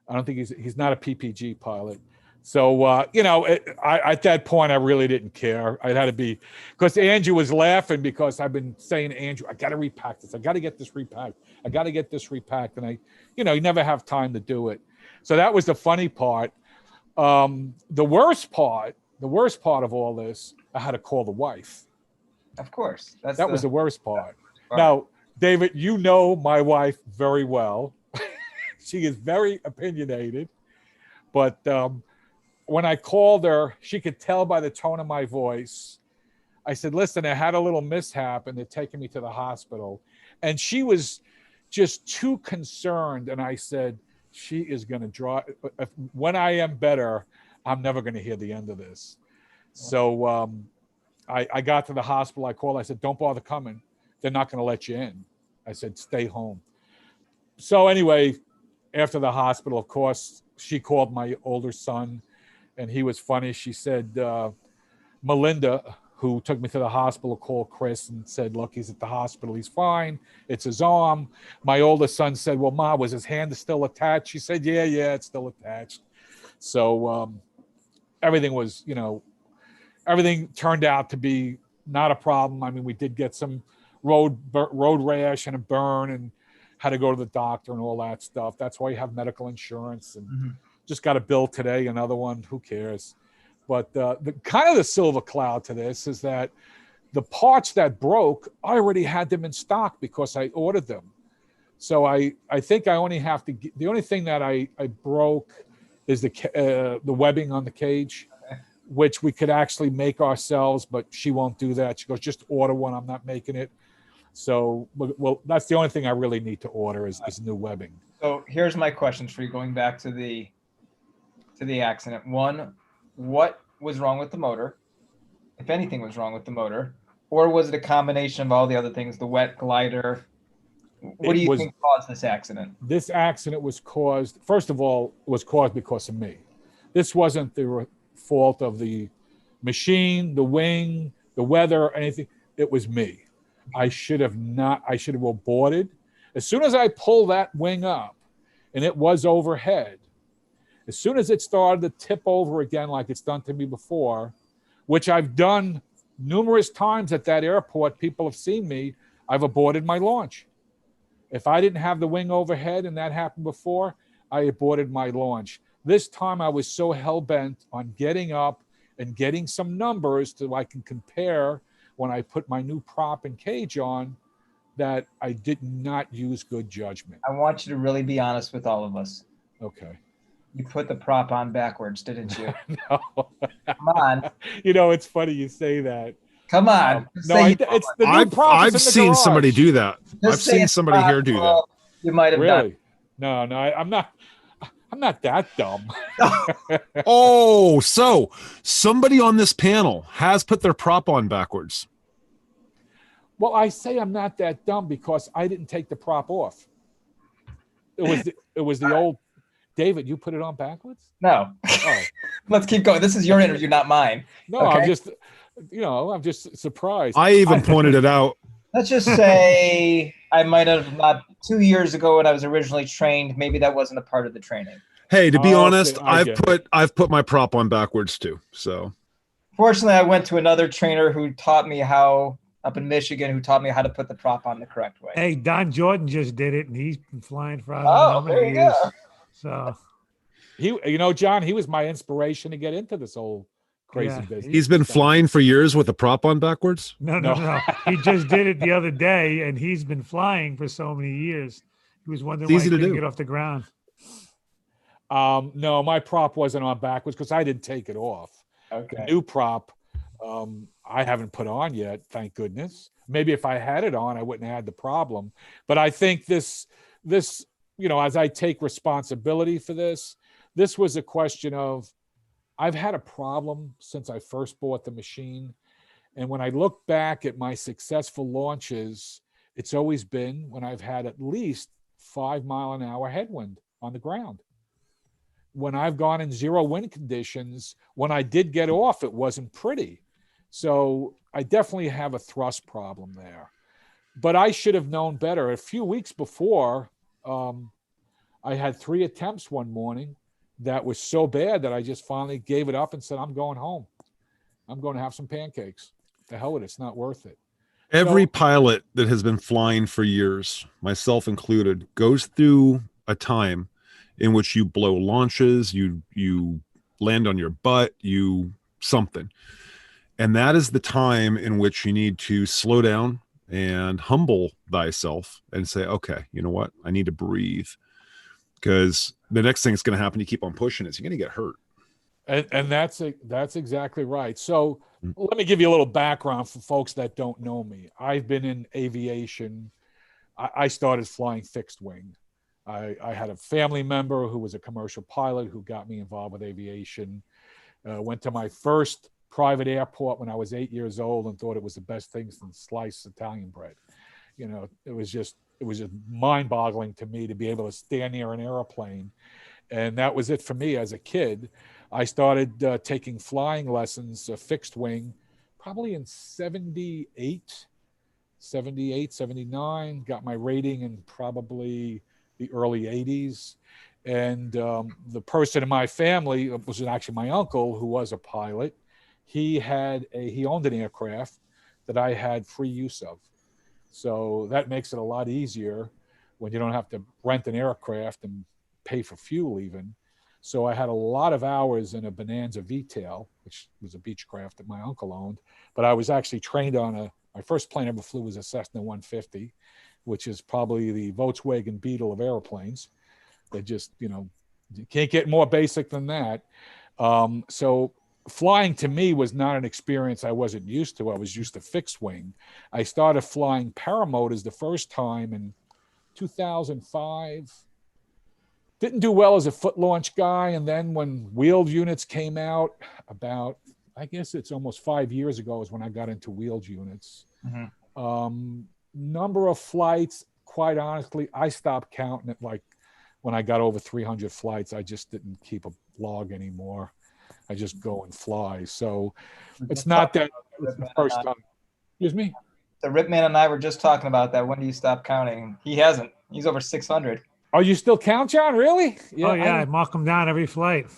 I don't think he's not a PPG pilot. So at that point I really didn't care. I had to be, because Andrew was laughing because I've been saying to Andrew, I got to repack this. I got to get this repacked. I got to get this repacked, and you never have time to do it. So that was the funny part. The worst part of all this, I had to call the wife. of course. That was the worst part. Now, David, you know my wife very well. She is very opinionated, but when I called her, she could tell by the tone of my voice. I said, listen, I had a little mishap and they're taking me to the hospital. And she was just too concerned. And I said, she is going to draw. When I am better, I'm never going to hear the end of this. So I got to the hospital. I called. I said, don't bother coming. They're not going to let you in. I said, stay home. So anyway, after the hospital, of course, she called my older son, and he was funny. She said, Melinda, who took me to the hospital, called Chris and said, look, he's at the hospital. He's fine. It's his arm. My older son said, well, Ma, was his hand still attached? She said, yeah, it's still attached. So everything was, everything turned out to be not a problem. I mean, we did get some road rash and a burn and had to go to the doctor and all that stuff. That's why you have medical insurance, and just got a bill today, another one. Who cares? But the kind of the silver cloud to this is that the parts that broke, I already had them in stock because I ordered them. So I think I only have to. The only thing that I broke is the webbing on the cage, which we could actually make ourselves, but she won't do that. She goes, just order one. I'm not making it. So, well, that's the only thing I really need to order is new webbing. So here's my questions for you, going back to the accident. One, what was wrong with the motor, if anything was wrong with the motor, or was it a combination of all the other things, the wet glider? What do you think caused this accident? This accident was caused, first of all, was caused because of me. This wasn't the fault of the machine, the wing, the weather, anything. It was me. I should have aborted. As soon as I pulled that wing up and it was overhead, as soon as it started to tip over again like it's done to me before, which I've done numerous times at that airport, people have seen me, I've aborted my launch. If I didn't have the wing overhead and that happened before, I aborted my launch. This time I was so hell-bent on getting up and getting some numbers so I can compare when I put my new prop and cage on, that I did not use good judgment. I want you to really be honest with all of us. Okay. You put the prop on backwards, didn't you? No. Come on. It's funny you say that. Come on. It's the new prop. I've seen somebody do that. I've seen somebody here do that. You might have really done. No, I'm not that dumb. Oh, so somebody on this panel has put their prop on backwards. Well, I say I'm not that dumb because I didn't take the prop off. It was the old David. You put it on backwards? No. Oh. Let's keep going. This is your interview, not mine. No, okay? I'm just surprised. I even pointed it out. Let's just say I might have not 2 years ago when I was originally trained. Maybe that wasn't a part of the training. Hey, to be honest, okay, I've put my prop on backwards too. So fortunately, I went to another trainer who taught me how, up in Michigan, who taught me how to put the prop on the correct way. Hey, Don Jordan just did it, and he's been flying for there you years. Go. So John, he was my inspiration to get into this whole crazy business. He's been flying for years with a prop on backwards? No. He just did it the other day, and he's been flying for so many years. He was wondering why he couldn't get off the ground. No, my prop wasn't on backwards because I didn't take it off. Okay. The new prop, I haven't put on yet, thank goodness. Maybe if I had it on, I wouldn't have had the problem. But I think this, as I take responsibility for this was a question of, I've had a problem since I first bought the machine, And when I look back at my successful launches, it's always been when I've had at least 5-mile-an-hour headwind on the ground. When I've gone in 0 wind conditions, when I did get off, it wasn't pretty. So I definitely have a thrust problem there. But I should have known better. A few weeks before, I had 3 attempts one morning that was so bad that I just finally gave it up and said, I'm going home. I'm going to have some pancakes. The hell with it. It's not worth it. Every pilot that has been flying for years, myself included, goes through a time in which you blow launches, you land on your butt, you something. And that is the time in which you need to slow down and humble thyself and say, okay, you know what? I need to breathe. Because the next thing that's going to happen, you keep on pushing it, you're going to get hurt. And that's exactly right. So let me give you a little background for folks that don't know me. I've been in aviation. I started flying fixed wing. I had a family member who was a commercial pilot who got me involved with aviation. Went to my first private airport when I was 8 years old and thought it was the best thing since sliced Italian bread. You know, it was just mind-boggling to me to be able to stand near an airplane. And that was it for me as a kid. I started taking flying lessons, fixed wing, probably in 78, 79, got my rating in probably the early 80s. And the person in my family was actually my uncle, who was a pilot. He owned an aircraft that I had free use of. So that makes it a lot easier when you don't have to rent an aircraft and pay for fuel even. So I had a lot of hours in a Bonanza V-tail, which was a Beechcraft that my uncle owned. But I was actually trained on my first plane I ever flew was a Cessna 150, which is probably the Volkswagen Beetle of airplanes. They just, you can't get more basic than that. So flying to me was not an experience I wasn't used to. I was used to fixed wing. I started flying paramotors the first time in 2005. Didn't do well as a foot launch guy. And then when wheeled units came out about, I guess it's almost 5 years ago is when I got into wheeled units. Mm-hmm. Number of flights, quite honestly, I stopped counting it. Like when I got over 300 flights, I just didn't keep a log anymore. I just go and fly. So it's not that it's the first time. Excuse me? The Ripman and I were just talking about that. When do you stop counting? He hasn't. He's over 600. Oh, you still count, John? Really? Yeah, I mark them down every flight.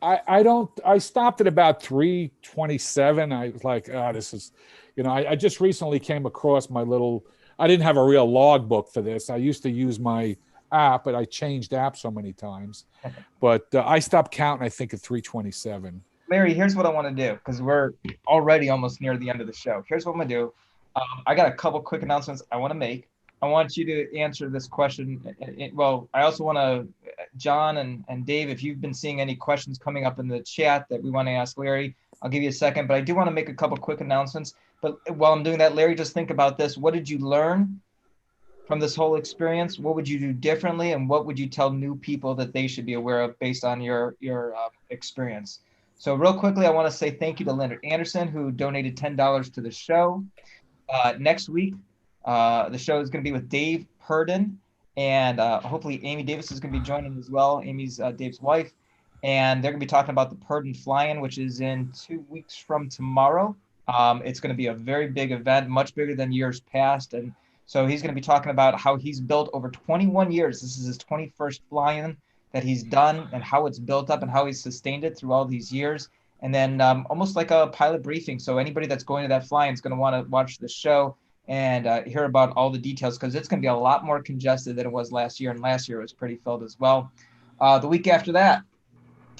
I don't. I stopped at about 327. I was like, this is, I just recently came across my little. I didn't have a real log book for this. I used to use my app, but I changed apps so many times. But I stopped counting, I think, at 327. Larry, here's what I want to do because we're already almost near the end of the show. Here's what I'm going to do. I got a couple quick announcements I want to make. I want you to answer this question. Well, I also want to, John and Dave, if you've been seeing any questions coming up in the chat that we want to ask Larry, I'll give you a second. But I do want to make a couple quick announcements. But while I'm doing that, Larry, just think about this. What did you learn from this whole experience? What would you do differently? And what would you tell new people that they should be aware of based on your experience? So real quickly, I want to say thank you to Leonard Anderson, who donated $10 to the show. Next week, the show is going to be with Dave Purdon, and hopefully Amy Davis is going to be joining as well. Amy's Dave's wife, and they're going to be talking about the Purdon Fly-In, which is in 2 weeks from tomorrow. It's going to be a very big event, much bigger than years past, and so he's going to be talking about how he's built over 21 years. This is his 21st fly-in that he's done, and how it's built up and how he's sustained it through all these years. And then almost like a pilot briefing. So anybody that's going to that fly-in is going to want to watch the show and hear about all the details, because it's going to be a lot more congested than it was last year. And last year it was pretty filled as well. The week after that,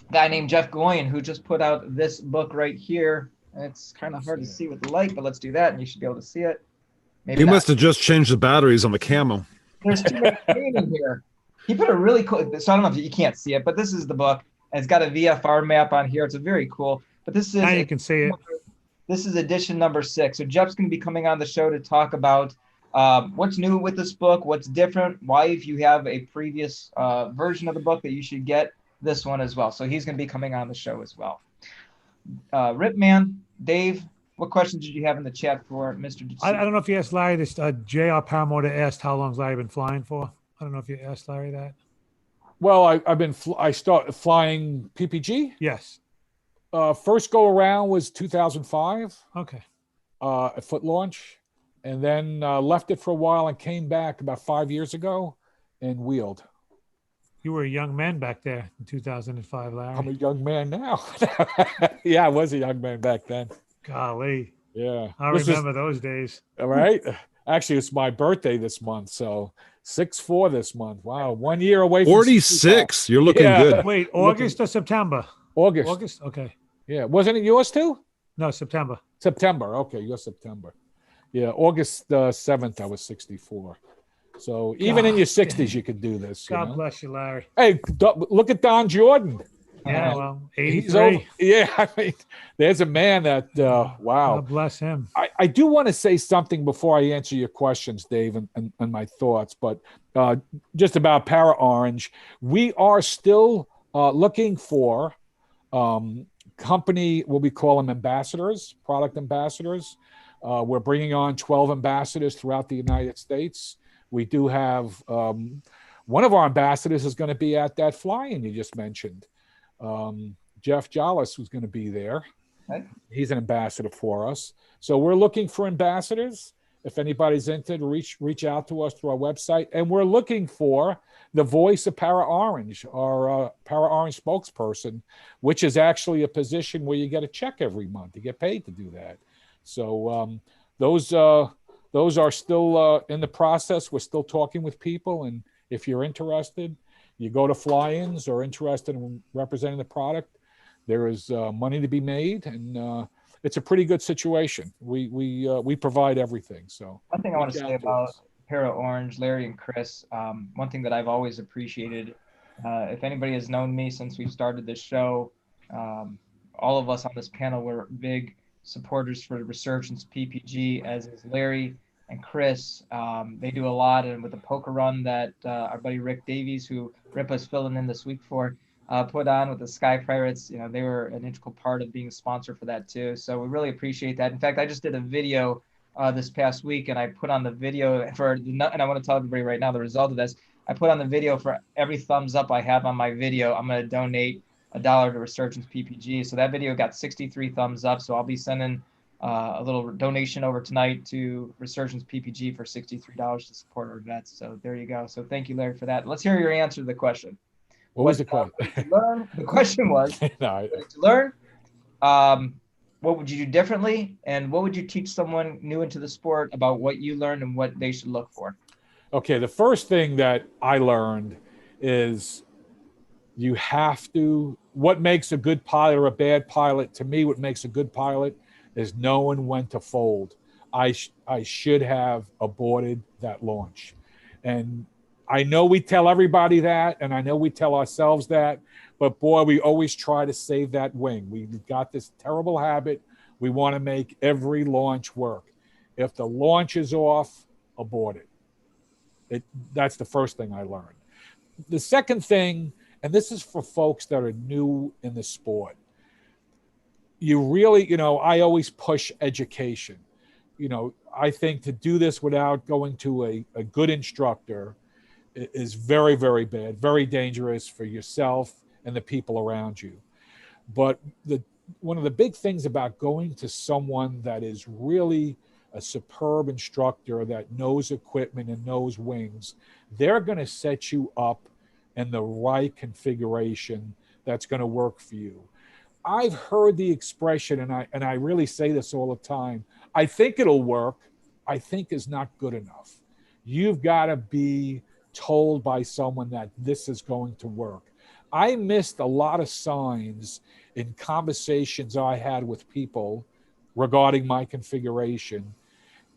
a guy named Jeff Goyen, who just put out this book right here. It's kind of hard to see with the light, but let's do that and you should be able to see it. Maybe he not. Must have just changed the batteries on the camo. There's too much green in here. He put a really cool, so I don't know if you can't see it, but this is the book. And it's got a VFR map on here. It's a very cool, but this is, now you can see it. This is edition number 6. So Jeff's going to be coming on the show to talk about what's new with this book, what's different, why if you have a previous version of the book that you should get this one as well. So he's going to be coming on the show as well. Ripman, Dave, What questions did you have in the chat for Mr. I Decicco? don't know if you asked Larry this. JR Paramotor asked how long's Larry been flying for. I don't know if you asked Larry that. Well, I started flying PPG. Yes. First go around was 2005. Okay. A foot launch, and then left it for a while and came back about 5 years ago and wheeled. You were a young man back there in 2005, Larry. I'm a young man now. Yeah, I was a young man back then. Golly. Yeah. I remember those days. All right. Actually, it's my birthday this month, so 6'4" this month. Wow, 1 year away from 46. You're looking Yeah. good. Wait, August or September? August. August? Okay. Yeah. Wasn't it yours too? No, September. September. Okay, you're September. Yeah, August 7th, I was 64. So even in your 60s, you could do this. God bless you, Larry. Hey, look at Don Jordan. Yeah, well, He's over, 83. yeah, I mean, there's a man that, wow. God bless him. I do want to say something before I answer your questions, Dave, and my thoughts, but just about ParaOrange. We are still looking for company, what we call them ambassadors, product ambassadors. We're bringing on 12 ambassadors throughout the United States. We do have one of our ambassadors is going to be at that fly-in you just mentioned. Jeff Jollis, who's going to be there. Okay. He's an ambassador for us. So we're looking for ambassadors. If anybody's interested, reach out to us through our website. And we're looking for the voice of ParaOrange, our ParaOrange spokesperson, which is actually a position where you get a check every month. You get paid to do that. So those are still in the process. We're still talking with people. And if you're interested, you go to fly-ins or interested in representing the product, there is money to be made, and it's a pretty good situation. We provide everything. So one thing I want to say about ParaOrange, Larry and Chris, one thing that I've always appreciated, if anybody has known me since we've started this show, all of us on this panel were big supporters for Resurgence PPG, as is Larry and Chris. They do a lot, and with the poker run that our buddy Rick Davies, who Rip was filling in this week for, put on with the Sky Pirates, they were an integral part of being a sponsor for that too. So we really appreciate that. In fact, I just did a video this past week, and I put on the video for the, and I want to tell everybody right now the result of this. I put on the video for every thumbs up I have on my video, I'm going to donate $1 to Resurgence PPG. So that video got 63 thumbs up. So I'll be sending a little donation over tonight to Resurgence PPG for $63 to support our vets. So there you go. So thank you, Larry, for that. Let's hear your answer to the question. What was the question? The question was, to learn, what would you do differently? And what would you teach someone new into the sport about what you learned and what they should look for? Okay, the first thing that I learned is you have to, what makes a good pilot or a bad pilot, to me, what makes a good pilot is knowing when to fold. I should have aborted that launch. And I know we tell everybody that, and I know we tell ourselves that, but boy, we always try to save that wing. We've got this terrible habit. We want to make every launch work. If the launch is off, abort it. That's the first thing I learned. The second thing, and this is for folks that are new in the sport, you really, I always push education. I think to do this without going to a good instructor is very, very bad, very dangerous for yourself and the people around you. But one of the big things about going to someone that is really a superb instructor that knows equipment and knows wings, they're going to set you up in the right configuration that's going to work for you. I've heard the expression, and I really say this all the time, I think it'll work, I think is not good enough. You've got to be told by someone that this is going to work. I missed a lot of signs in conversations I had with people regarding my configuration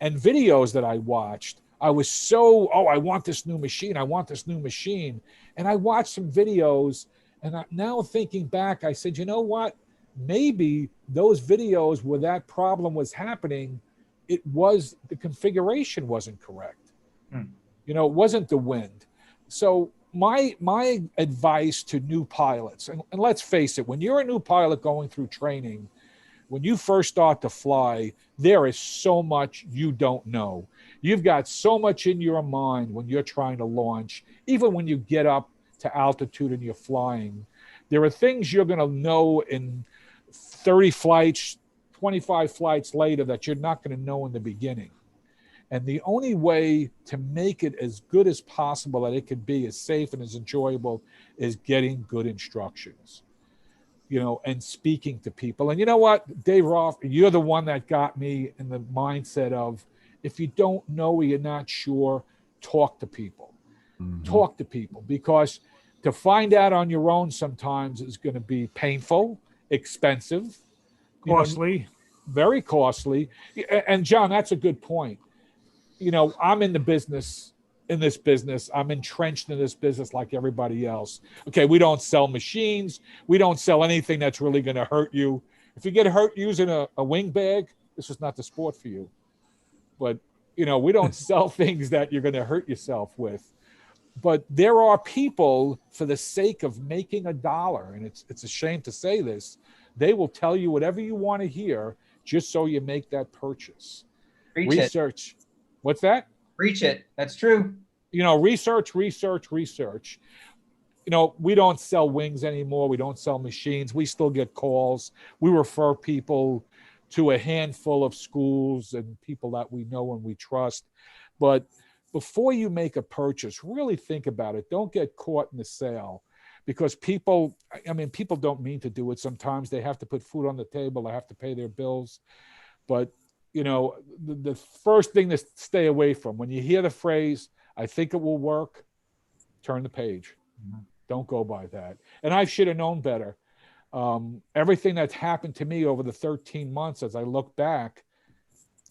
and videos that I watched. I was so, I want this new machine. I want this new machine. And I watched some videos, and now thinking back, I said, you know what? Maybe those videos where that problem was happening, it was the configuration wasn't correct. It wasn't the wind. So my advice to new pilots, and let's face it, when you're a new pilot going through training, when you first start to fly, there is so much you don't know. You've got so much in your mind when you're trying to launch, even when you get up to altitude and you're flying. There are things you're going to know in 30 flights, 25 flights later that you're not going to know in the beginning. And the only way to make it as good as possible that it can be as safe and as enjoyable is getting good instructions, and speaking to people. And you know what, Dave Roth, you're the one that got me in the mindset of, if you don't know or you're not sure, talk to people. Mm-hmm. Talk to people, because to find out on your own sometimes is going to be painful, expensive, costly, very costly. And John, that's a good point. I'm in this business. I'm entrenched in this business like everybody else. Okay, we don't sell machines. We don't sell anything that's really going to hurt you. If you get hurt using a wing bag, this is not the sport for you. But, we don't sell things that you're going to hurt yourself with. But there are people, for the sake of making a dollar, and it's a shame to say this, they will tell you whatever you want to hear just so you make that purchase. Research. What's that? Preach it. That's true. Research. We don't sell wings anymore. We don't sell machines. We still get calls. We refer people to a handful of schools and people that we know and we trust. But before you make a purchase, really think about it. Don't get caught in the sale, because people don't mean to do it. Sometimes they have to put food on the table. They have to pay their bills. But the first thing to stay away from, when you hear the phrase, I think it will work, turn the page. Mm-hmm. Don't go by that. And I should have known better. Everything that's happened to me over the 13 months, as I look back,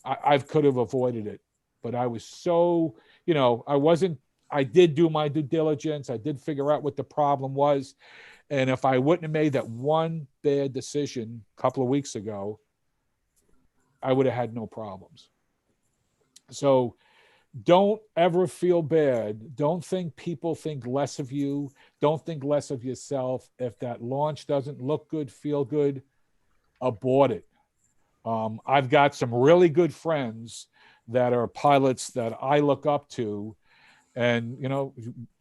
I could have avoided it. But I was so, I did do my due diligence. I did figure out what the problem was. And if I wouldn't have made that one bad decision a couple of weeks ago, I would have had no problems. So don't ever feel bad. Don't think people think less of you. Don't think less of yourself. If that launch doesn't look good, feel good, abort it. I've got some really good friends that are pilots that I look up to. And,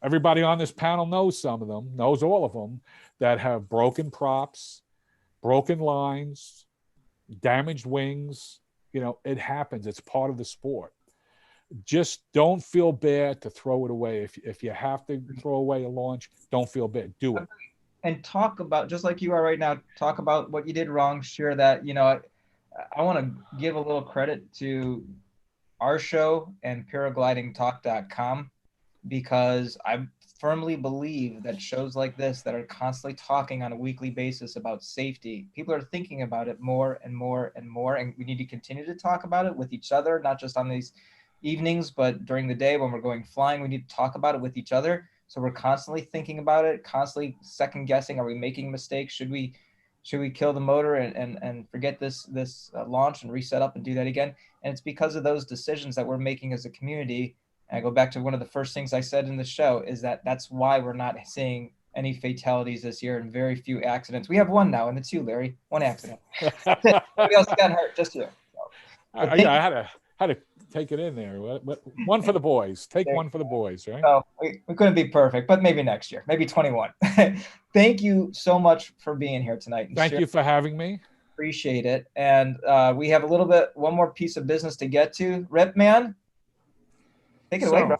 everybody on this panel knows some of them, knows all of them, that have broken props, broken lines, damaged wings. It happens. It's part of the sport. Just don't feel bad to throw it away. If you have to throw away a launch, don't feel bad. Do it. And talk about, just like you are right now, talk about what you did wrong. Share that. I want to give a little credit to our show and paraglidingtalk.com, because I firmly believe that shows like this that are constantly talking on a weekly basis about safety, people are thinking about it more and more and more, and we need to continue to talk about it with each other, not just on these evenings, but during the day when we're going flying. We need to talk about it with each other, so we're constantly thinking about it, constantly second guessing. Are we making mistakes? Should we kill the motor and forget this launch and reset up and do that again? And it's because of those decisions that we're making as a community. And I go back to one of the first things I said in the show, is that's why we're not seeing any fatalities this year and very few accidents. We have one now, and it's you, Larry. One accident. Nobody else got hurt, just you. So, I had to take it in there. One for the boys. Take one for the boys, right? So we couldn't be perfect, but maybe next year, maybe 21. Thank you so much for being here tonight. Thank you for having me. Appreciate it. And we have one more piece of business to get to. Rip, man. Take it away, bro.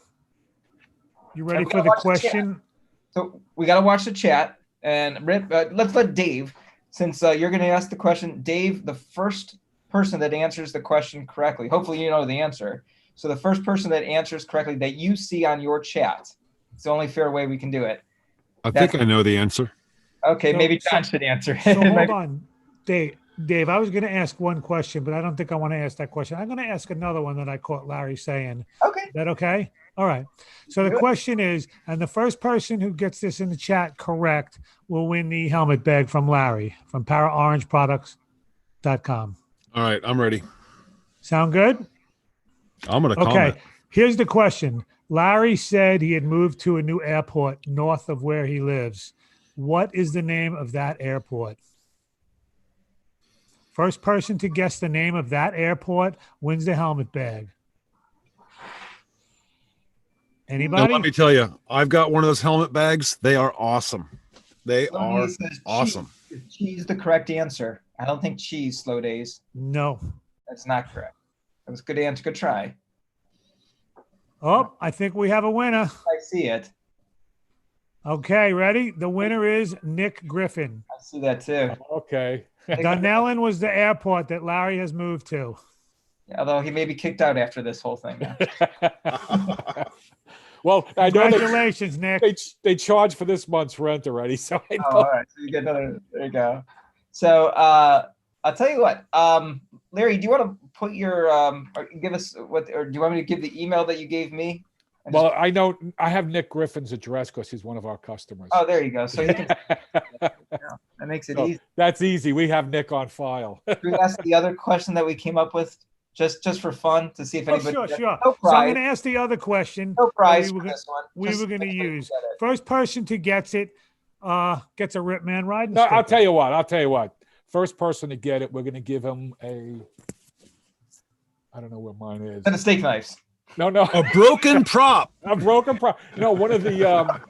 You ready for the question? So we got to watch the chat. And Rip, let's let Dave, since you're going to ask the question, Dave, the first person that answers the question correctly, hopefully you know the answer. So the first person that answers correctly that you see on your chat, it's the only fair way we can do it. I think I know the answer. Okay, maybe John should answer. So hold on, Dave, I was going to ask one question, but I don't think I want to ask that question. I'm going to ask another one that I caught Larry saying. Okay. Is that okay? All right. So the question is, and the first person who gets this in the chat correct will win the helmet bag from Larry from ParaOrangeProducts.com. All right, I'm ready. Sound good? I'm going to comment. Okay, here's the question. Larry said he had moved to a new airport north of where he lives. What is the name of that airport? First person to guess the name of that airport wins the helmet bag. Now, Anybody? let me tell you, I've got one of those helmet bags. They are awesome. They Slow are Days says awesome. Cheese. Is cheese the correct answer? I don't think cheese, Slow Days. No. That's not correct. That was a good answer. Good try. Oh, I think we have a winner. I see it. Okay, ready? The winner is Nick Griffin. I see that too. Okay. Dunellen was the airport that Larry has moved to. Although he may be kicked out after this whole thing. Well, I know Congratulations, Nick. they charge for this month's rent already, so I know. Oh, all right. So you get another. There you go. So I'll tell you what, Larry, do you want to put your or give us what, or do you want me to give the email that you gave me? Well, I know I have Nick Griffin's address because he's one of our customers. Oh, there you go. So he can. That makes it So easy. that's easy. We have Nick on file. We asked the other question that we came up with just for fun to see if Oh, anybody. sure. No So I'm prize. going to ask the other question. No prize we for were, this one. we Just were going to anybody use. can get it. First person to gets it gets a Rip Man riding No, sticker. I'll tell you what. First person to get it, we're going to give him a. I don't know where mine is. And the steak knives. No, A broken prop. a broken pro. No, one of the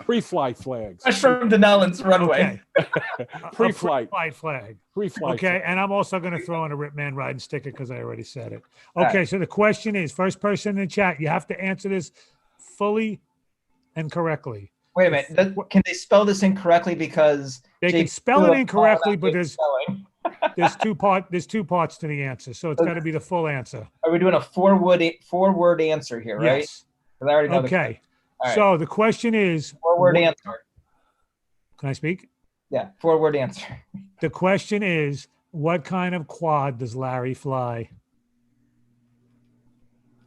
pre-flight flags. Fresh from Denellen's runway. Okay. Pre-flight. Flight flag. Pre-flight. Okay, and I'm also going to throw in a Rip Man riding sticker because I already said it. All Okay, right. so the question is, first person in the chat, you have to answer this fully and correctly. Wait a minute. Can they spell this incorrectly because They can JP spell threw it a incorrectly, ball but at spelling? there's two parts to the answer, so it's got to be the full answer. Are we doing a four-word answer here, right? Yes. 'Cause I already know Okay. All right. So the question is, four-word what- answer. Can I speak? Yeah, four-word answer. The question is, what kind of quad does Larry fly?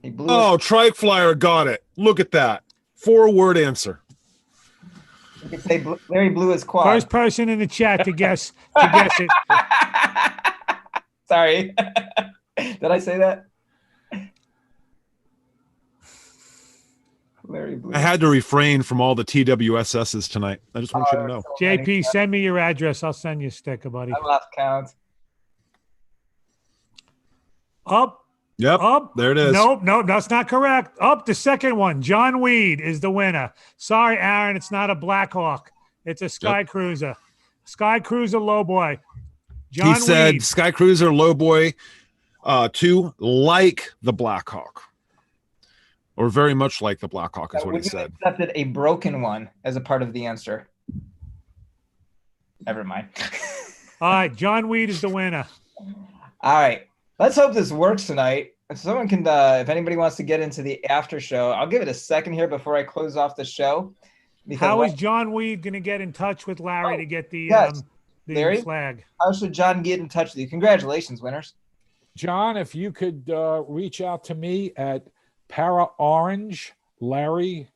He blew Oh, Trike Flyer got it. Look at that. 4-word answer. You could say Larry blew his quad. First person in the chat to guess it. Sorry. Did I say that? Larry blew. I had to refrain from all the TWSSs tonight. I just want you to know. JP, send me your address. I'll send you a sticker, buddy. I lost count. Up. Yep. Up. There it is. Nope, that's not correct. Up, the second one. John Weed is the winner. Sorry, Aaron, it's not a Blackhawk. It's a Sky Cruiser. Sky Cruiser Lowboy. John He said Weed. Sky Cruiser Lowboy 2 like the Blackhawk. Or very much like the Blackhawk is what he Would you said. accepted a broken one as a part of the answer? Never mind. All right, John Weed is the winner. All right. Let's hope this works tonight. If someone can, if anybody wants to get into the after show, I'll give it a second here before I close off the show. How is John Weed going to get in touch with Larry to get the, yes. Larry? flag? How should John get in touch with you? Congratulations, winners. John, if you could reach out to me at ParaOrange Larry.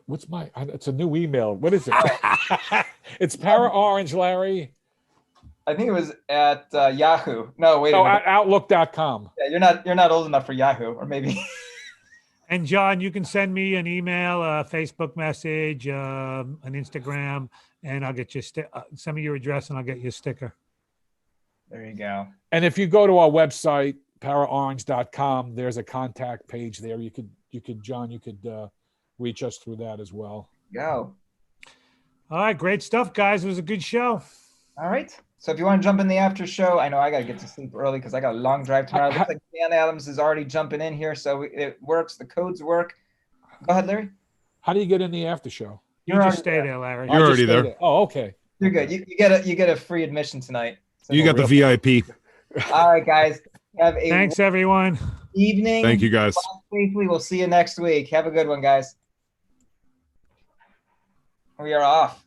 What's my? It's a new email. What is it? It's ParaOrange Larry. I think it was at Yahoo. No, wait a No, minute. Outlook.com. Yeah, you're not old enough for Yahoo, or maybe. And John, you can send me an email, a Facebook message, an Instagram, and I'll get you send me your address and I'll get you a sticker. There you go. And if you go to our website, ParaOrange.com, there's a contact page there. You could John, you could reach us through that as well. Go. All right, great stuff, guys. It was a good show. All right. So if you want to jump in the after show, I know I got to get to sleep early because I got a long drive tomorrow. Looks like Dan Adams is already jumping in here, so it works. The codes work. Go ahead, Larry. How do you get in the after show? You You're just already stay there. there, Larry. You're I'll already just stay there. Oh, okay. You're good. You get a free admission tonight. So You got the VIP. All right, guys. Have a Thanks, everyone. wonderful evening. Thank you, guys. Fly safely. We'll see you next week. Have a good one, guys. We are off.